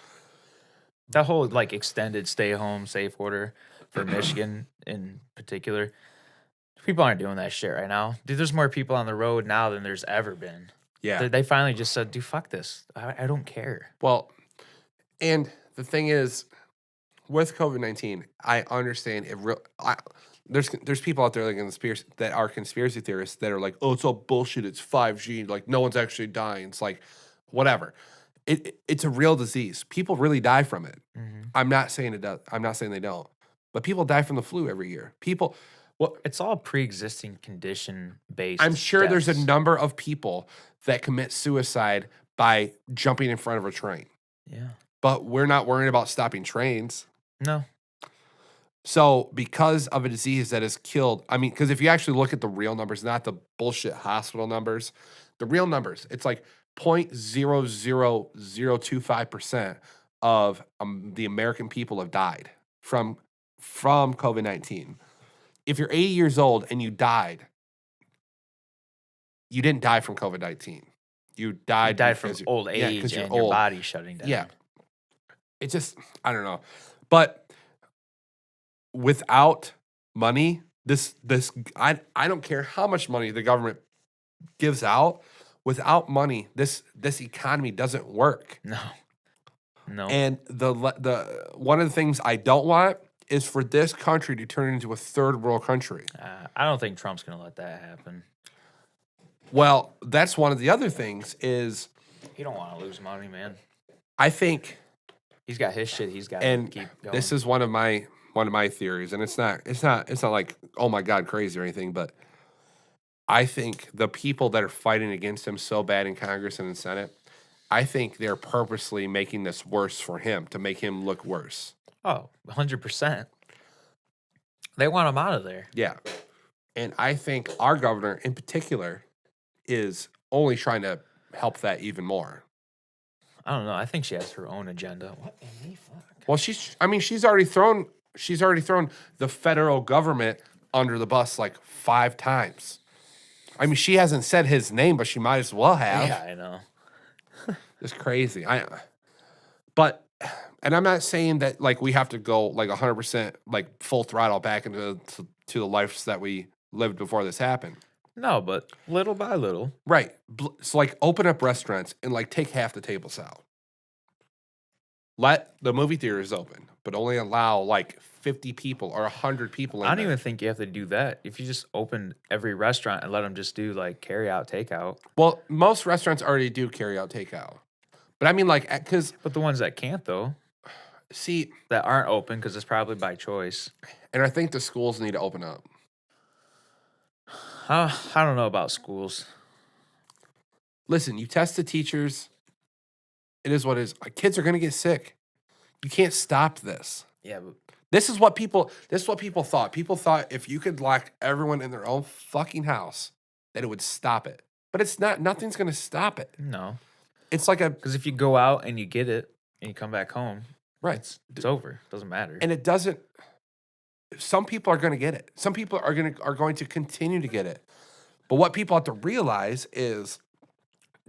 That whole like extended stay home safe order for Michigan in particular. People aren't doing that shit right now. Dude, there's more people on the road now than there's ever been. Yeah. They finally just said, dude, fuck this. I don't care. Well, and the thing is, with COVID-19, I understand it. There's people out there that are conspiracy theorists that are like, oh, it's all bullshit. It's 5G. Like no one's actually dying. It's like whatever. It's a real disease. People really die from it. Mm-hmm. I'm not saying it does. I'm not saying they don't. But people die from the flu every year. It's all pre-existing condition based. I'm sure there's a deaths. number of people that commit suicide by jumping in front of a train. Yeah. But we're not worrying about stopping trains. No. So because of a disease that has killed, I mean, because if you actually look at the real numbers, not the bullshit hospital numbers, the real numbers, it's like 0.00025% of the American people have died from COVID-19. If you're 80 years old and you died, you didn't die from COVID-19. You died, You died from because old yeah, age 'cause you're and your old. body shutting down. Yeah. It's just, I don't know. But without money, I don't care how much money the government gives out. Without money, this economy doesn't work. No. No. And the one of the things I don't want is for this country to turn into a third world country. I don't think Trump's going to let that happen. Well, that's one of the other things is He don't want to lose money, man. I think, He's got his shit. He's got to and keep going. this is one of my theories, and it's not like, oh my God, crazy or anything, but I think the people that are fighting against him so bad in Congress and in Senate, I think they're purposely making this worse for him to make him look worse. Oh, 100%. They want him out of there. Yeah. And I think our governor in particular is only trying to help that even more. I don't know. I think she has her own agenda. What in the fuck? Well, she's already thrown the federal government under the bus like 5 times. I mean, she hasn't said his name, but she might as well have. Yeah, I know. It's crazy. But I'm not saying that like we have to go like 100% like full throttle back into to the lives that we lived before this happened. No, but little by little. Right. So like open up restaurants and like take half the tables out. Let the movie theaters open, but only allow like 50 people or 100 people in I don't there. even think you have to do that. If you just open every restaurant and let them just do like carry out, takeout. Well, most restaurants already do carry out takeout. But I mean like cuz But the ones that can't though, see, that aren't open because it's probably by choice. and I think the schools need to open up. I don't know about schools. Listen, you test the teachers. It is what it is. Kids are going to get sick. You can't stop this. Yeah, but This is what people thought. People thought if you could lock everyone in their own fucking house that it would stop it. But it's not. Nothing's going to stop it. no. It's like a Because if you go out and you get it and you come back home, right. it's over. Doesn't matter. And it doesn't. Some people are going to get it. Some people are going to continue to get it. But what people have to realize is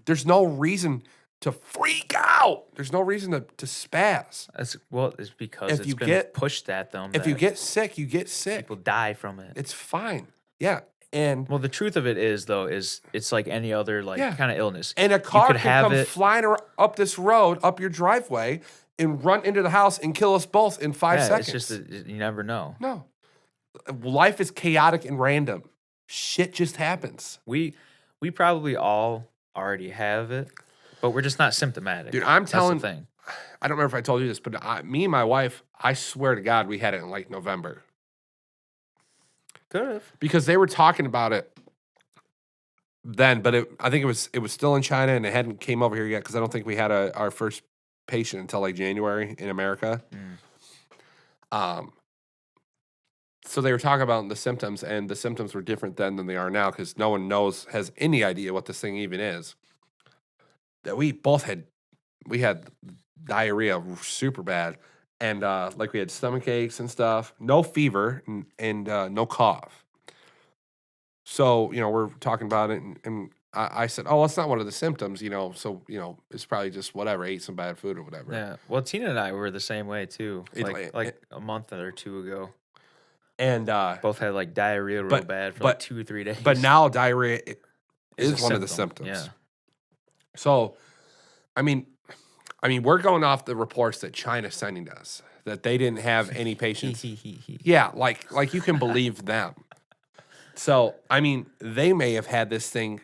there's no reason to freak out. There's no reason to spaz. It's because If it's you been get- pushed at them. If you that get sick, you get sick. people die from it. It's fine. Yeah. And Well, the truth of it is, though, is it's like any other like Yeah. kind of illness. a car could can have come it- flying up this road, up your driveway, and run into the house and kill us both in 5 Yeah, seconds. it's just you never know. No. Life is chaotic and random. Shit just happens. We probably all already have it, but we're just not symptomatic. Dude, I'm That's telling- the thing. I don't remember if I told you this, but me and my wife, I swear to God, we had it in like November Could have. because they were talking about it then, but I think it was still in China and it hadn't came over here yet because I don't think we had our first patient until like January in America. So they were talking about the symptoms, and the symptoms were different then than they are now because no one has any idea what this thing even is. That we had diarrhea super bad, and like we had stomach aches and stuff, no fever and no cough. So we're talking about it, and I said, oh, it's not one of the symptoms, so it's probably just whatever, ate some bad food or whatever. Yeah. Well, Tina and I were the same way too. It- Like a month or two ago, And both had like diarrhea real but- bad for but- like 2 or 3 days. but now diarrhea It's is a one of the symptom, symptoms. Yeah. So, I mean, we're going off the reports that China's sending us that they didn't have any patients. Yeah, like you can believe them. So, I mean, they may have had this thing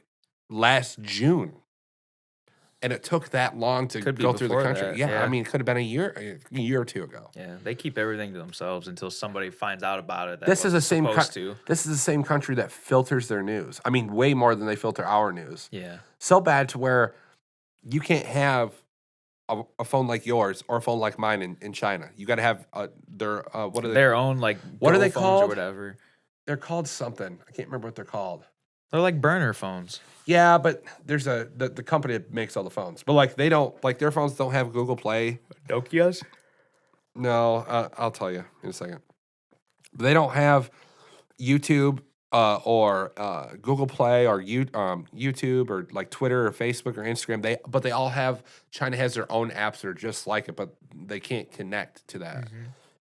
last June, and it took that long to Could be go through the before country. that, Yeah, yeah. I mean, it could have been a year or two ago. Yeah, they keep everything to themselves until somebody finds out about it. That This is the same supposed to. This is the same country that filters their news. I mean, way more than they filter our news. Yeah. So bad to where you can't have a phone like yours or a phone like mine in China. You got to have their what are they? Their own like What are Go they phones called? or whatever. They're called something. I can't remember what they're called. They're like burner phones. Yeah, but there's the company that makes all the phones. But like they don't like their phones don't have Google Play. Nokia's? No, I'll tell you in a second. They don't have YouTube or Google Play or YouTube or like Twitter or Facebook or Instagram. They all have. China has their own apps that are just like it, but they can't connect to that.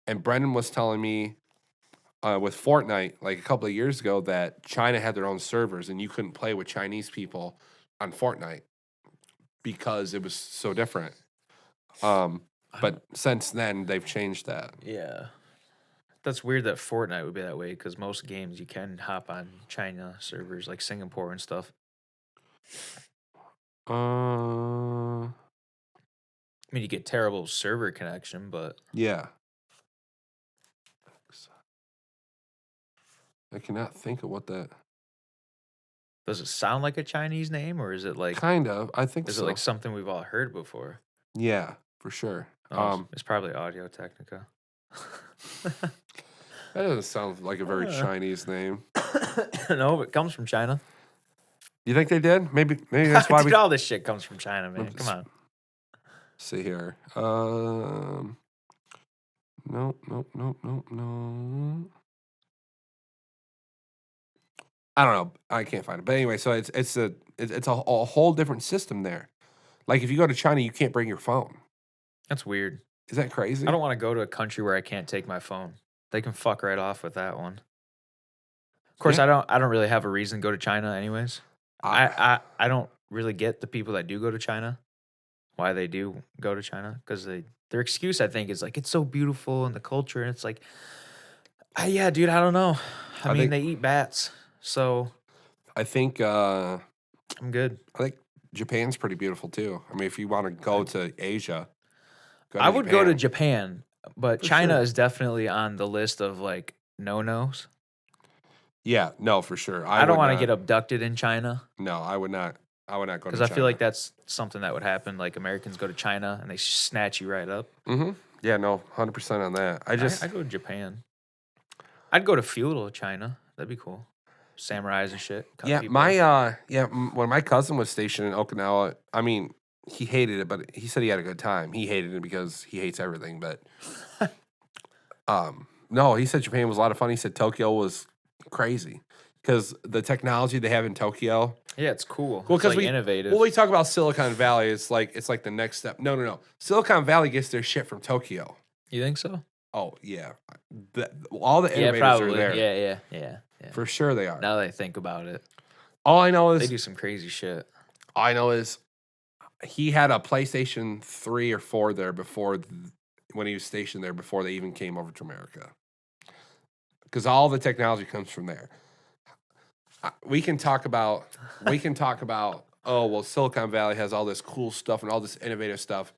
And Brendan was telling me with Fortnite like a couple of years ago that China had their own servers and you couldn't play with Chinese people on Fortnite because it was so different. But since then they've changed that. Yeah. That's weird that Fortnite would be that way because most games you can hop on China servers like Singapore and stuff. Uh, I mean, you get terrible server connection, but yeah. I cannot think of what that does it sound like a Chinese name or is it like kind of. I think is so. it like something we've all heard before? Yeah, for sure. Oh, it's probably Audio Technica. That doesn't sound like a very Chinese name. No, it comes from China. You think they did? Maybe that's why Dude, we all this shit comes from China, man. Oops. Come on. see here. No. I don't know. I can't find it. But anyway, so it's a whole different system there. Like if you go to China, you can't bring your phone. That's weird. Is that crazy? I don't want to go to a country where I can't take my phone. They can fuck right off with that one. Of course, Yeah. I don't really have a reason to go to China anyways. I don't really get the people that do go to China, why they do go to China, because their excuse I think is like it's so beautiful and the culture, and it's like, yeah, dude, I don't know. I mean, think- they eat bats, so I think I'm good. Japan's pretty beautiful too. I mean, if you want to go to Asia, go to I would go to Japan. Japan, but For China sure. is definitely on the list of like no-nos. Yeah, no, for sure. I don't would want to not- get abducted in China. No, I would not. I would not go to Because China. I feel like that's something that would happen. Like Americans go to China and they snatch you right up. Mm-hmm. Yeah, no, 100% on that. I just I'd go to Japan. I'd go to feudal China. That'd be cool. Samurais and shit. cut yeah, people my up. when my cousin was stationed in Okinawa, I mean, he hated it, but he said he had a good time. He hated it because he hates everything, but no, he said Japan was a lot of fun. He said Tokyo was crazy because the technology they have in Tokyo. Yeah, it's cool. Well, It's, because like, innovative. Well, we talk about Silicon Valley. It's like the next step. No. Silicon Valley gets their shit from Tokyo. You think so? Oh yeah, all the Yeah, innovators probably. are there. Yeah. For sure they are. Now that I think about it, All I know they is do some crazy shit. he had a PlayStation 3 or 4 there when he was stationed there before they even came over to America. Because all the technology comes from there. We can talk about oh well, Silicon Valley has all this cool stuff and all this innovative stuff.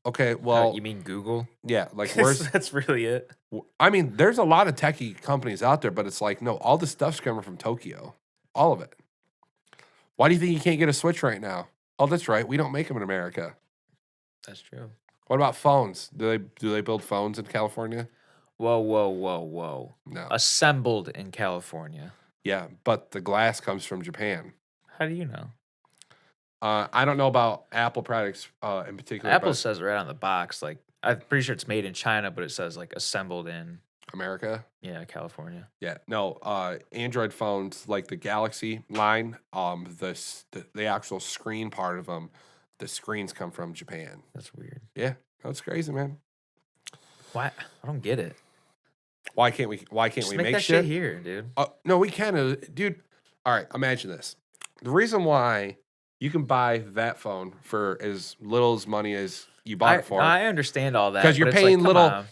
Okay, well, You mean Google? yeah, like where's That's really it. I mean, there's a lot of techie companies out there, but it's like no, all this stuff's coming from Tokyo, all of it. Why do you think you can't get a Switch right now? Oh, that's right, we don't make them in America. That's true. What about phones? Do they build phones in California? Whoa. No. Assembled in California. Yeah, but the glass comes from Japan. How do you know? I don't know about Apple products in particular. Apple but says right on the box, like I'm pretty sure it's made in China, but it says like assembled in America. California. Yeah, no. Android phones like the Galaxy line, the actual screen part of them, the screens come from Japan. That's weird. Yeah, that's crazy, man. Why? I don't get it. Why can't we? Why can't Just we make make that shit? shit here, dude. No, we can, dude. All right, imagine this. The reason why you can buy that phone for as little as money as you bought it for, I understand all that because you're but it's paying like, come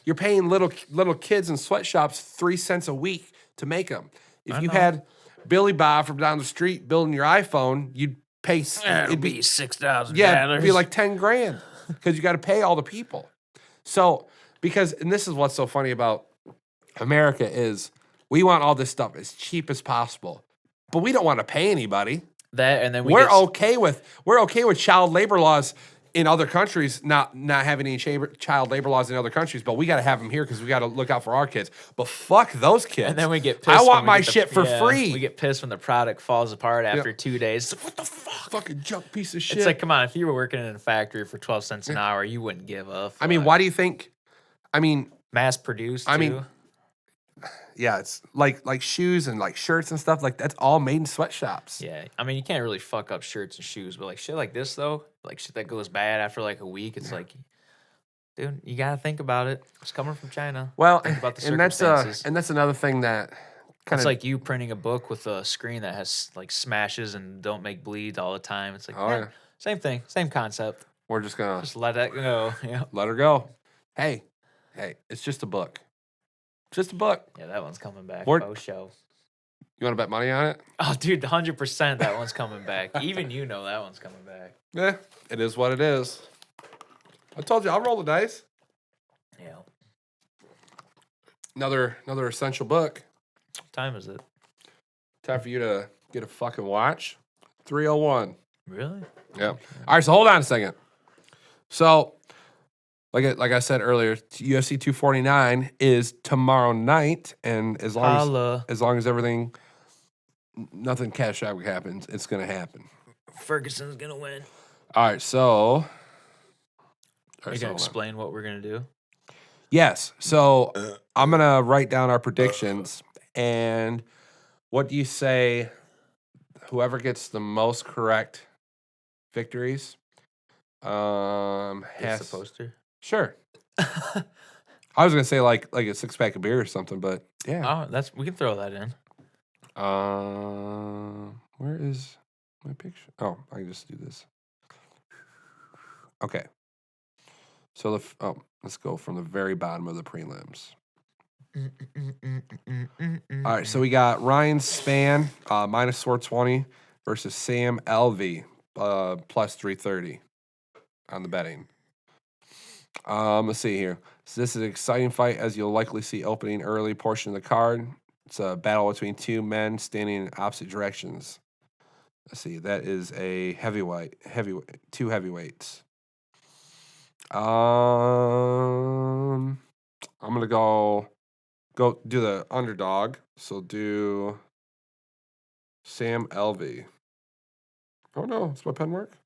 on. little kids in sweatshops 3 cents a week to make them. If I you know. had Billy Bob from down the street building your iPhone, you'd pay. It'd be $6,000. Yeah, it'd be like 10 grand because you got to pay all the people. So and this is what's so funny about America is we want all this stuff as cheap as possible, but we don't want to pay anybody. that, and then We're okay with child labor laws in other countries, not having any child labor laws in other countries, but we got to have them here because we got to look out for our kids. But fuck those kids. And then we get pissed. I when want we my get the- shit for yeah, free. We get pissed when the product falls apart after 2 days. It's like, what the fuck? Fucking junk piece of shit. It's like, come on, if you were working in a factory for 12 cents an hour, you wouldn't give a fuck. I mean, why do you think? I mean, Mass produced, I mean, too. yeah, it's like shoes and like shirts and stuff like that's all made in sweatshops. Yeah, I mean, you can't really fuck up shirts and shoes, but like shit like this though, like shit that goes bad after like a week, it's like, dude, you gotta think about it. It's coming from China. Well, Think about the and that's circumstances. and that's another thing that kind It's of like you printing a book with a screen that has like smashes and don't make bleeds all the time. It's like, Oh, yeah. same thing, same concept. we're just gonna Just let that go. Yeah, let her go. Hey, it's just a book. Just a book. yeah, that one's coming back. We're- Oh, show. You want to bet money on it? Oh, dude, 100% that one's coming back. Even you know that one's coming back. Yeah, it is what it is. I told you I'll roll the dice. Yeah. Another essential book. What time is it? Time for you to get a fucking watch. 3:01. Really? Yeah. All right, so hold on a second. So, like I said earlier, UFC 249 is tomorrow night, and as long Holla. as everything nothing catastrophic happens, it's gonna happen. Ferguson's gonna win. All right, so. Are you so gonna hold on. explain what we're gonna do? Yes. So I'm gonna write down our predictions, and what do you say? Whoever gets the most correct victories, Is has the poster? sure. I was gonna say like a 6-pack of beer or something, but yeah. Oh, we can throw that in. Where is my picture? Oh, I can just do this. Okay. So let's go from the very bottom of the prelims. All right, so we got Ryan Span minus 420 versus Sam Lv plus 330 on the betting. Let's see here. So this is an exciting fight, as you'll likely see opening early portion of the card. It's a battle between two men standing in opposite directions. Let's see. That is a two heavyweights. I'm gonna go do the underdog. So do Sam Lv. Oh no, does my pen work?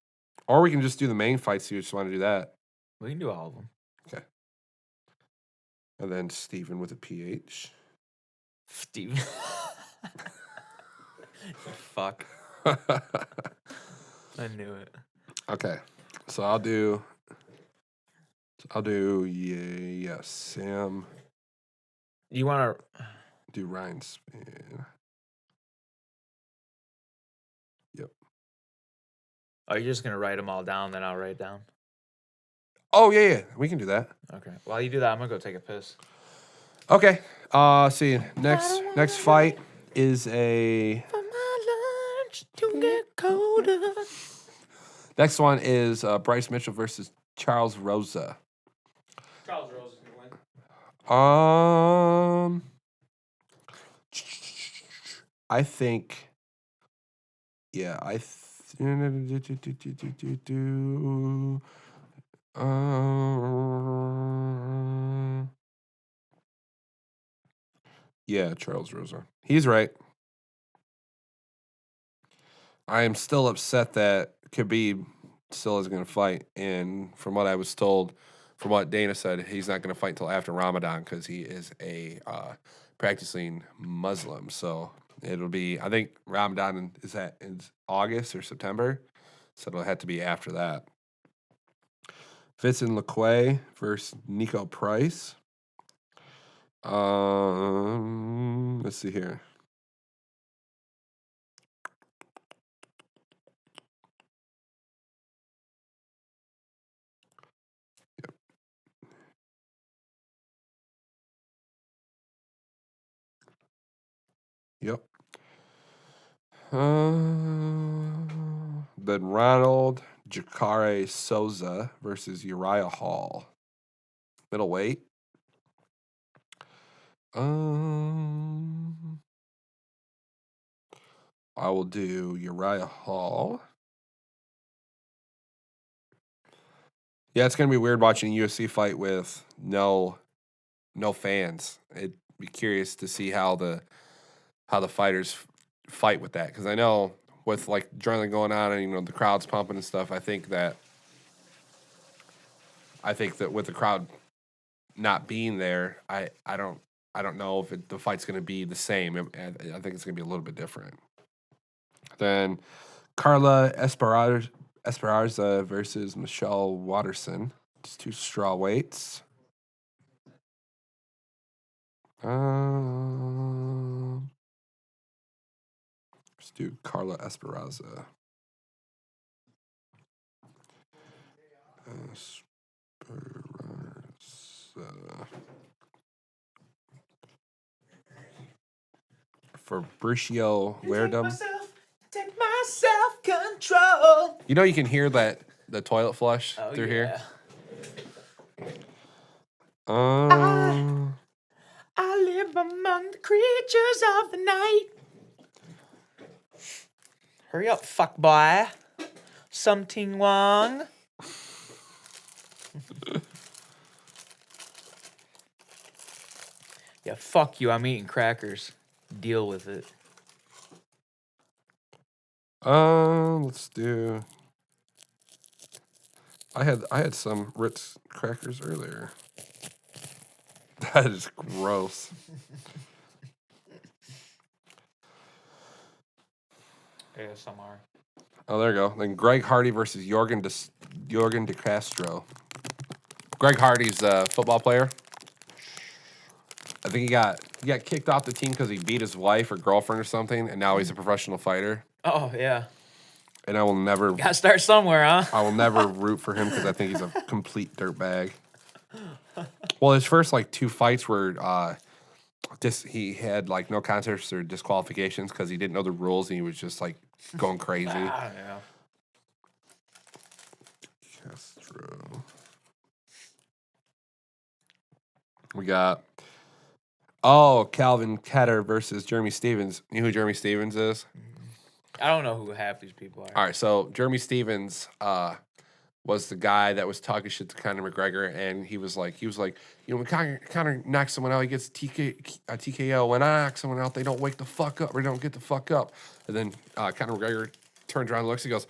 Or we can just do the main fights. You just want to do that, We can do all of them. and then Steven with a PH. Steve. Fuck. I knew it. Okay, so I'll do yes, Sam. You want to? Do Ryan Span. Are you just gonna write them all down? Then I'll write down. Oh yeah, we can do that. Okay. While you do that, I'm gonna go take a piss. Okay. See, next fight is a. For my lunch to get colder. Next one is Bryce Mitchell versus Charles Rosa. Charles Rose is gonna win. I think. Yeah, yeah, Charles Rosa. He's right. I am still upset that Khabib still isn't going to fight. And from what I was told, from what Dana said, he's not going to fight until after Ramadan because he is a practicing Muslim. So it'll be, I think Ramadan is August or September. So it'll have to be after that. Vincent Lequay versus Nico Price. Let's see here. Yep. Then Ronald Jacare Souza versus Uriah Hall. Middleweight. I will do Uriah Hall. Yeah, it's gonna be weird watching a UFC fight with no fans. It'd be curious to see how the fighters fight with that, because I know with like adrenaline going on and the crowd's pumping and stuff. I think that with the crowd not being there, I don't know if the fight's gonna be the same. I think it's gonna be a little bit different. Then Carla Esperanza versus Michelle Watterson. It's 2 straw weights. Let's do Carla Esperanza. Fabricio Werdum. Take my self-control. You know you can hear that the toilet flush through here. I live among the creatures of the night. Hurry up, fuck boy. Something wrong. Yeah, fuck you. I'm eating crackers. Deal with it. Let's do. I had some Ritz crackers earlier. That is gross. ASMR. Oh, there you go. Then Greg Hardy versus Jorgen De Castro. Greg Hardy's a football player. I think he got kicked off the team because he beat his wife or girlfriend or something, and now he's a professional fighter. Oh yeah. And I will never Gotta start somewhere, huh? I will never root for him because I think he's a complete dirtbag. Well, his first like 2 fights were he had like no contests or disqualifications because he didn't know the rules and he was just like going crazy. Yeah. Castro. We got Calvin Ketter versus Jeremy Stevens. You know who Jeremy Stevens is? I don't know who half these people are. All right, so Jeremy Stevens was the guy that was talking shit to Conor McGregor, and he was like, you know, when Conor knocks someone out, he gets a TKO. When I knock someone out, they don't wake the fuck up or they don't get the fuck up. And then Conor McGregor turns around and looks, he goes,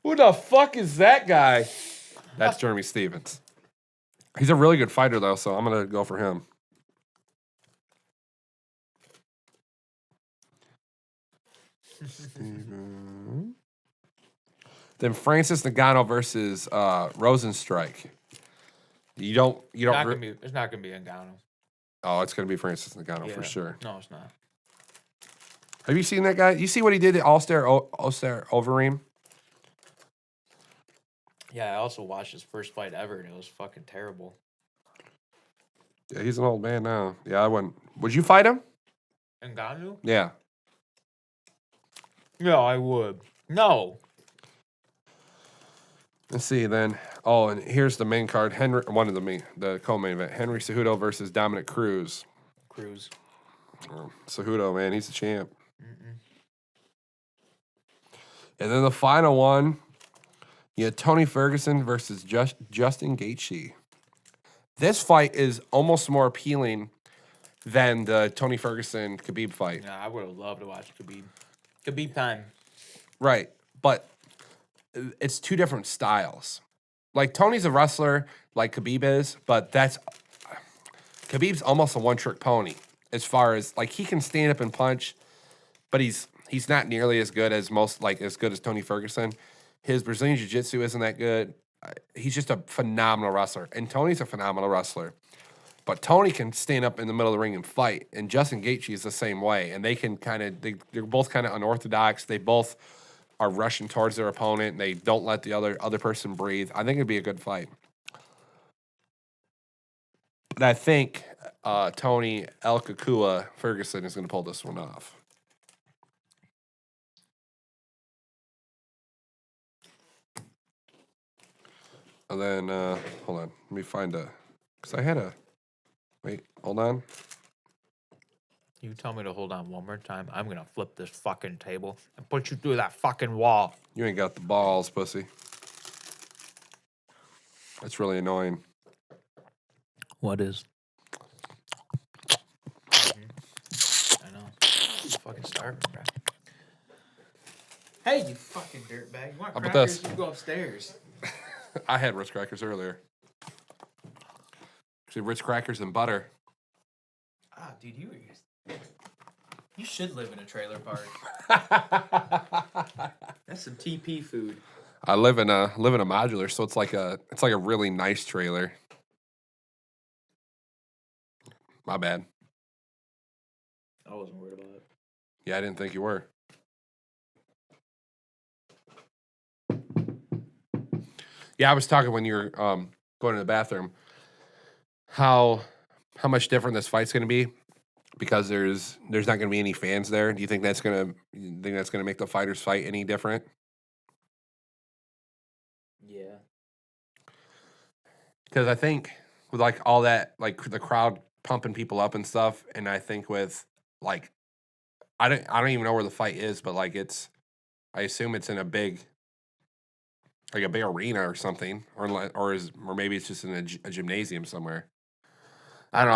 who the fuck is that guy? That's Jeremy Stevens. He's a really good fighter, though, so I'm going to go for him. Then Francis Ngannou versus Rosenstrike. You don't. It's not gonna be Ngannou. Oh, it's gonna be Francis Ngannou for Yeah. sure. No, it's not. Have you seen that guy? You see what he did at All-Star Overeem? Yeah, I also watched his first fight ever, and it was fucking terrible. Yeah, he's an old man now. Yeah, I wouldn't. Would you fight him? Ngannou? Yeah. Yeah, I would. No. Let's see then. Oh, and here's the main card. The co-main event. Henry Cejudo versus Dominic Cruz. Cruz. Cejudo, man, he's the champ. And then the final one, you had Tony Ferguson versus Justin Gaethje. This fight is almost more appealing than the Tony Ferguson Khabib fight. Yeah, I would have loved to watch Khabib. Khabib time. Right, but it's 2 different styles. Like Tony's a wrestler, like Khabib is, but Khabib's almost a one-trick pony as far as like he can stand up and punch, but he's not nearly as good as Tony Ferguson. His Brazilian Jiu-Jitsu isn't that good. He's just a phenomenal wrestler, and Tony's a phenomenal wrestler. But Tony can stand up in the middle of the ring and fight, and Justin Gaethje is the same way. And they can they're both kind of unorthodox. They both are rushing towards their opponent. And they don't let the other person breathe. I think it'd be a good fight. But I think Tony El Kakua Ferguson is going to pull this one off. And then, hold on. Let me find because I had wait, hold on. You tell me to hold on one more time, I'm gonna flip this fucking table and put you through that fucking wall. You ain't got the balls, pussy. That's really annoying. What is? I know. I'm fucking starving, bro. Hey, you fucking dirtbag. You want How about crackers? this? You go upstairs. I had Ritz crackers earlier. Actually, Ritz crackers and butter. Ah, dude, you should live in a trailer park. That's some TP food. I live in a modular, so it's like a really nice trailer. My bad. I wasn't worried about it. Yeah, I didn't think you were. Yeah, I was talking when you were going to the bathroom how much different this fight's going to be because there's not going to be any fans there. Do you think that's going to make the fighters fight any different? Yeah. Because I think with like all that, like the crowd pumping people up and stuff, and I think with like I don't even know where the fight is, but like I assume it's in a big arena or something, or maybe it's just in a gymnasium somewhere. I don't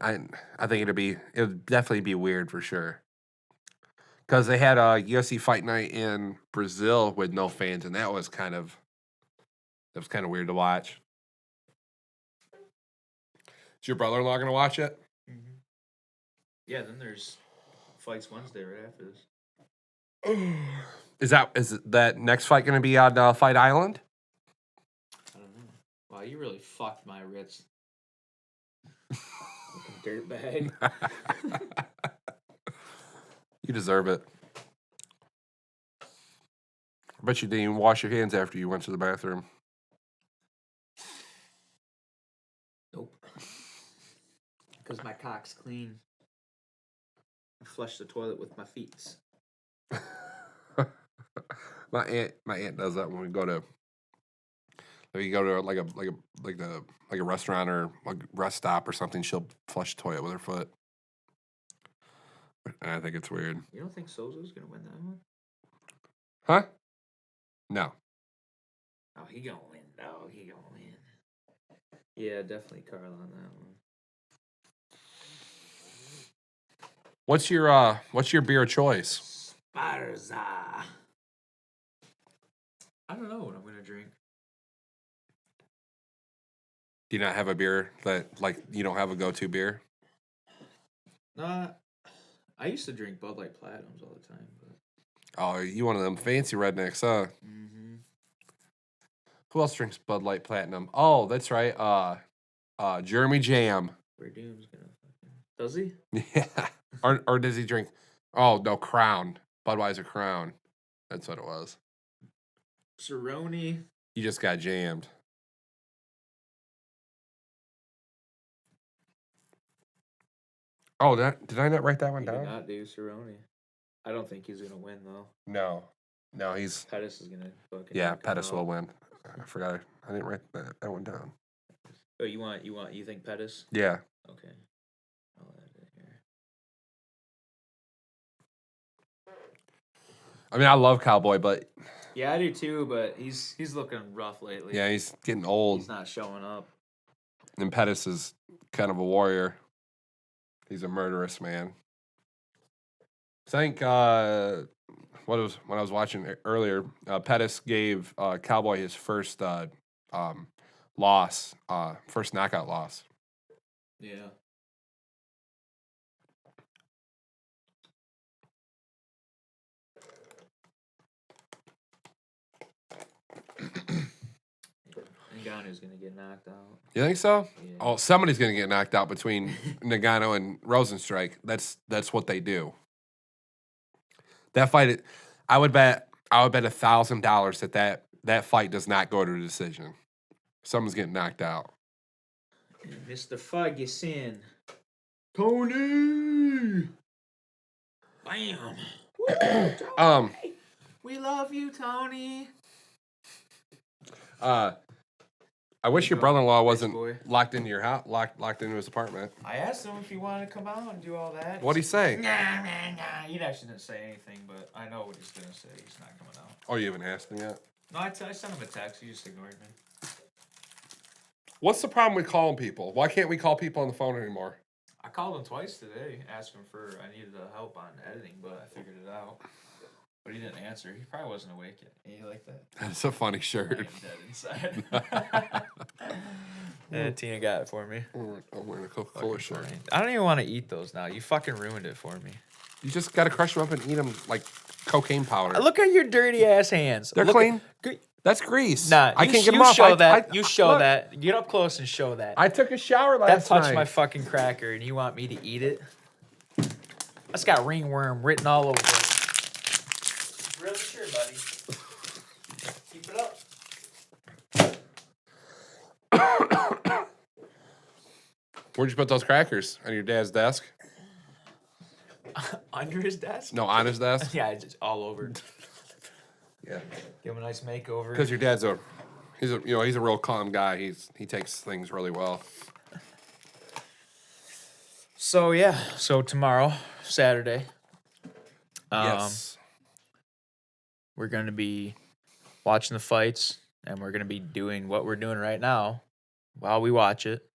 know. I think it'll definitely be weird for sure. Because they had a UFC fight night in Brazil with no fans, and that was kind of weird to watch. Is your brother-in-law gonna watch it? Mm-hmm. Yeah, then there's fights Wednesday right after this. Is that next fight gonna be on Fight Island? I don't know. Wow, you really fucked my Ritz. Fucking dirtbag. You deserve it. I bet you didn't even wash your hands after you went to the bathroom. Nope. Because my cock's clean. I flush the toilet with my feet. My aunt does that when we go to. If you go to like a restaurant or a rest stop or something, she'll flush the toilet with her foot. And I think it's weird. You don't think Sozo's gonna win that one? Huh? No. Oh, he gonna win. Oh, he gonna win. Yeah, definitely Carl on that one. What's your beer of choice? Sparza. I don't know what I'm gonna drink. Do you not have a beer that like you don't have a go-to beer? Nah, I used to drink Bud Light Platinums all the time. But... Oh, you one of them fancy rednecks, huh? Mm-hmm. Who else drinks Bud Light Platinum? Oh, that's right. Jeremy Jam. Verdum's gonna fucking... Does he? Yeah. Or does he drink? Oh no, Crown. Budweiser Crown. That's what it was. Cerrone. You just got jammed. Oh, did I not write that one He did down? not do Cerrone. I don't think he's gonna win though. No, he's Pettis is gonna fucking. yeah. knock him Pettis out. will win. I forgot. I didn't write that one down. Oh, you think Pettis? Yeah. Okay. I'll add it here. I mean, I love Cowboy, but Yeah, I do too, but he's looking rough lately. yeah, he's getting old. He's not showing up. And Pettis is kind of a warrior. He's a murderous man. I think when I was watching earlier, Pettis gave Cowboy his first loss, first knockout loss. Yeah. Ngannou's gonna get knocked out. You think so? Yeah. Oh, somebody's gonna get knocked out between Nagano and Rosenstrike. That's what they do. That fight, I would bet $1,000 that fight does not go to a decision. Someone's getting knocked out. And Mr. Ferguson. Tony. Bam. Woo, we love you, Tony. I wish your go. brother-in-law Nice wasn't boy. locked into your house, locked into his apartment. I asked him if he wanted to come out and do all that. What'd he say? Nah. He actually didn't say anything, but I know what he's gonna say. He's not coming out. Oh, you haven't asked him yet? No, I sent him a text. He just ignored me. What's the problem with calling people? Why can't we call people on the phone anymore? I called him twice today, asking I needed help on editing, but I figured it out. But he didn't answer. He probably wasn't awake yet. Yeah, you like that? That's a funny I shirt. am dead inside. Yeah, Tina got it for me. I'm wearing a Coca-Cola shirt. I don't even want to eat those now. You fucking ruined it for me. You just got to crush them up and eat them like cocaine powder. Look at your dirty ass hands. They're Look clean. At, That's grease. nah, I you, can't get you them off. show I- that. I- you show look, that. Get up close and show that. I took a shower That last touched night. my fucking cracker, and you want me to eat it? That's got ringworm written all over it. Really sure, buddy. Keep it up. Where'd you put those crackers? On your dad's desk? Under his desk? No, on his desk? Yeah, it's just all over. Yeah. Give him a nice makeover. Because your dad's he's a real calm guy. He takes things really well. So yeah, tomorrow, Saturday, Yes. we're gonna be watching the fights, and we're gonna be doing what we're doing right now while we watch it.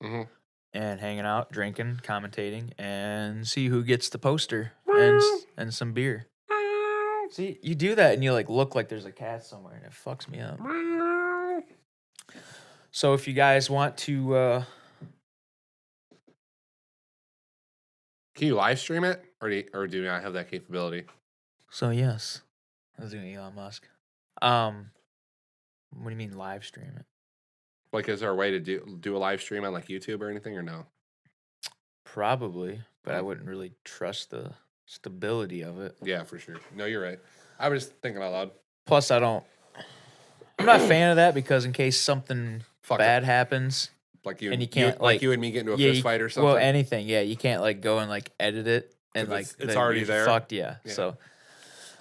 Mhm. and hanging out, drinking, commentating, and see who gets the poster and some beer. See, you do that and you like look like there's a cat somewhere and it fucks me up. So if you guys want to Can you live stream it, or do you not have that capability? so yes. I was doing Elon Musk. What do you mean live stream it? Like, is there a way to do a live stream on like YouTube or anything, or no? Probably, but I wouldn't really trust the stability of it. Yeah, for sure. No, you're right. I was just thinking out loud. Plus, I'm not a fan of that because in case something Fuck bad happens, Like you and you can't, like like- you and me get into a yeah, fist you- fight or something. well, anything, yeah, you can't like go and like edit it and 'Cause like it's then already you're there. Fucked, yeah. Yeah. So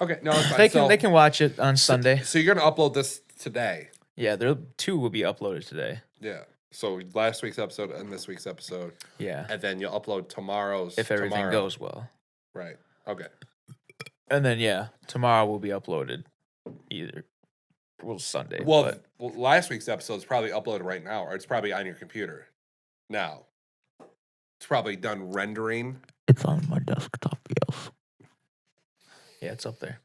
Okay, no, it's fine. they can watch it on Sunday. So you're gonna upload this today. Yeah, there two will be uploaded today. Yeah. So last week's episode and this week's episode, Yeah, and then you'll upload tomorrow's. if everything tomorrow. goes well, Right. Okay. and then yeah, tomorrow will be uploaded Sunday. Well, but last week's episode is probably uploaded right now, or it's probably on your computer now. It's probably done rendering. it's on my desktop. Yes. Yeah, it's up there.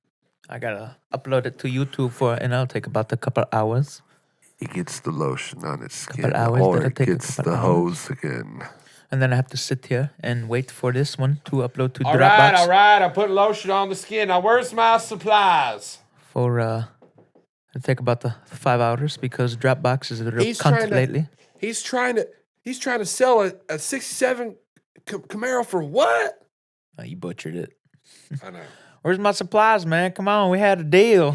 I gotta upload it to YouTube and it'll take about a couple hours. He gets the lotion on his skin, Couple hours, or that'll it take a gets couple the hours. hose again. And then I have to sit here and wait for this one to upload to All Dropbox right, all right. I put lotion on the skin. Now, where's my supplies? for it'll take about the 5 hours because Dropbox is a real He's cunt trying to- lately. He's trying to sell a '67 Camaro for what? Oh, you butchered it. I know. Where's my supplies, man? Come on, we had a deal.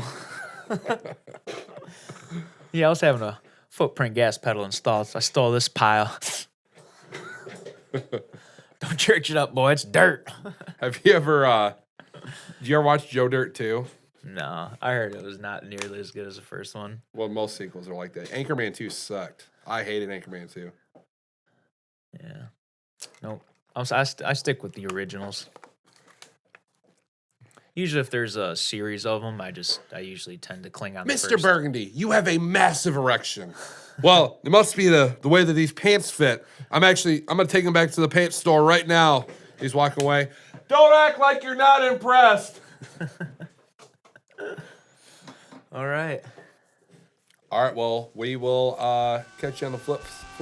Yeah, I was having a footprint gas pedal installed, so I stole this pile. Don't church it up, boy. It's dirt. Have you ever? Did you ever watch Joe Dirt 2? No, I heard it was not nearly as good as the first one. Well, most sequels are like that. Anchorman 2 sucked. I hated Anchorman 2. Yeah. Nope. I stick with the originals. Usually, if there's a series of them, I usually tend to cling on. Mr. The first. Burgundy, you have a massive erection. Well, it must be the way that these pants fit. I'm gonna take him back to the pants store right now. He's walking away. Don't act like you're not impressed. All right. All right, well, we will catch you on the flip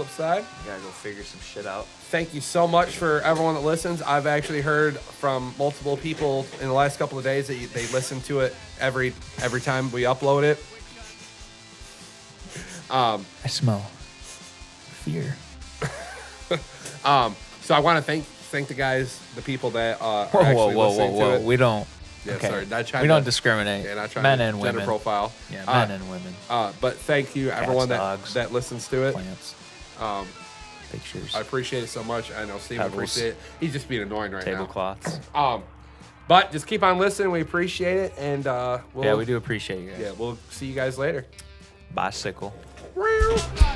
side. Gotta go figure some shit out. Thank you so much for everyone that listens. I've actually heard from multiple people in the last couple of days that they listen to it every time we upload it. I smell fear. So I want to thank the guys, the people that are actually listening to it. We don't. Yeah, okay. sorry, not trying We to- don't discriminate. Yeah, not trying men to and gender women. profile. Yeah, men and women. But thank you, everyone dogs, that listens to it. Plants. Pictures. I appreciate it so much. I know Steven Pebbles. appreciate it. He's just being annoying right Tablecloths. now. But just keep on listening. We appreciate it, and Yeah, we do appreciate you guys. Yeah, we'll see you guys later. Bicycle. Meow.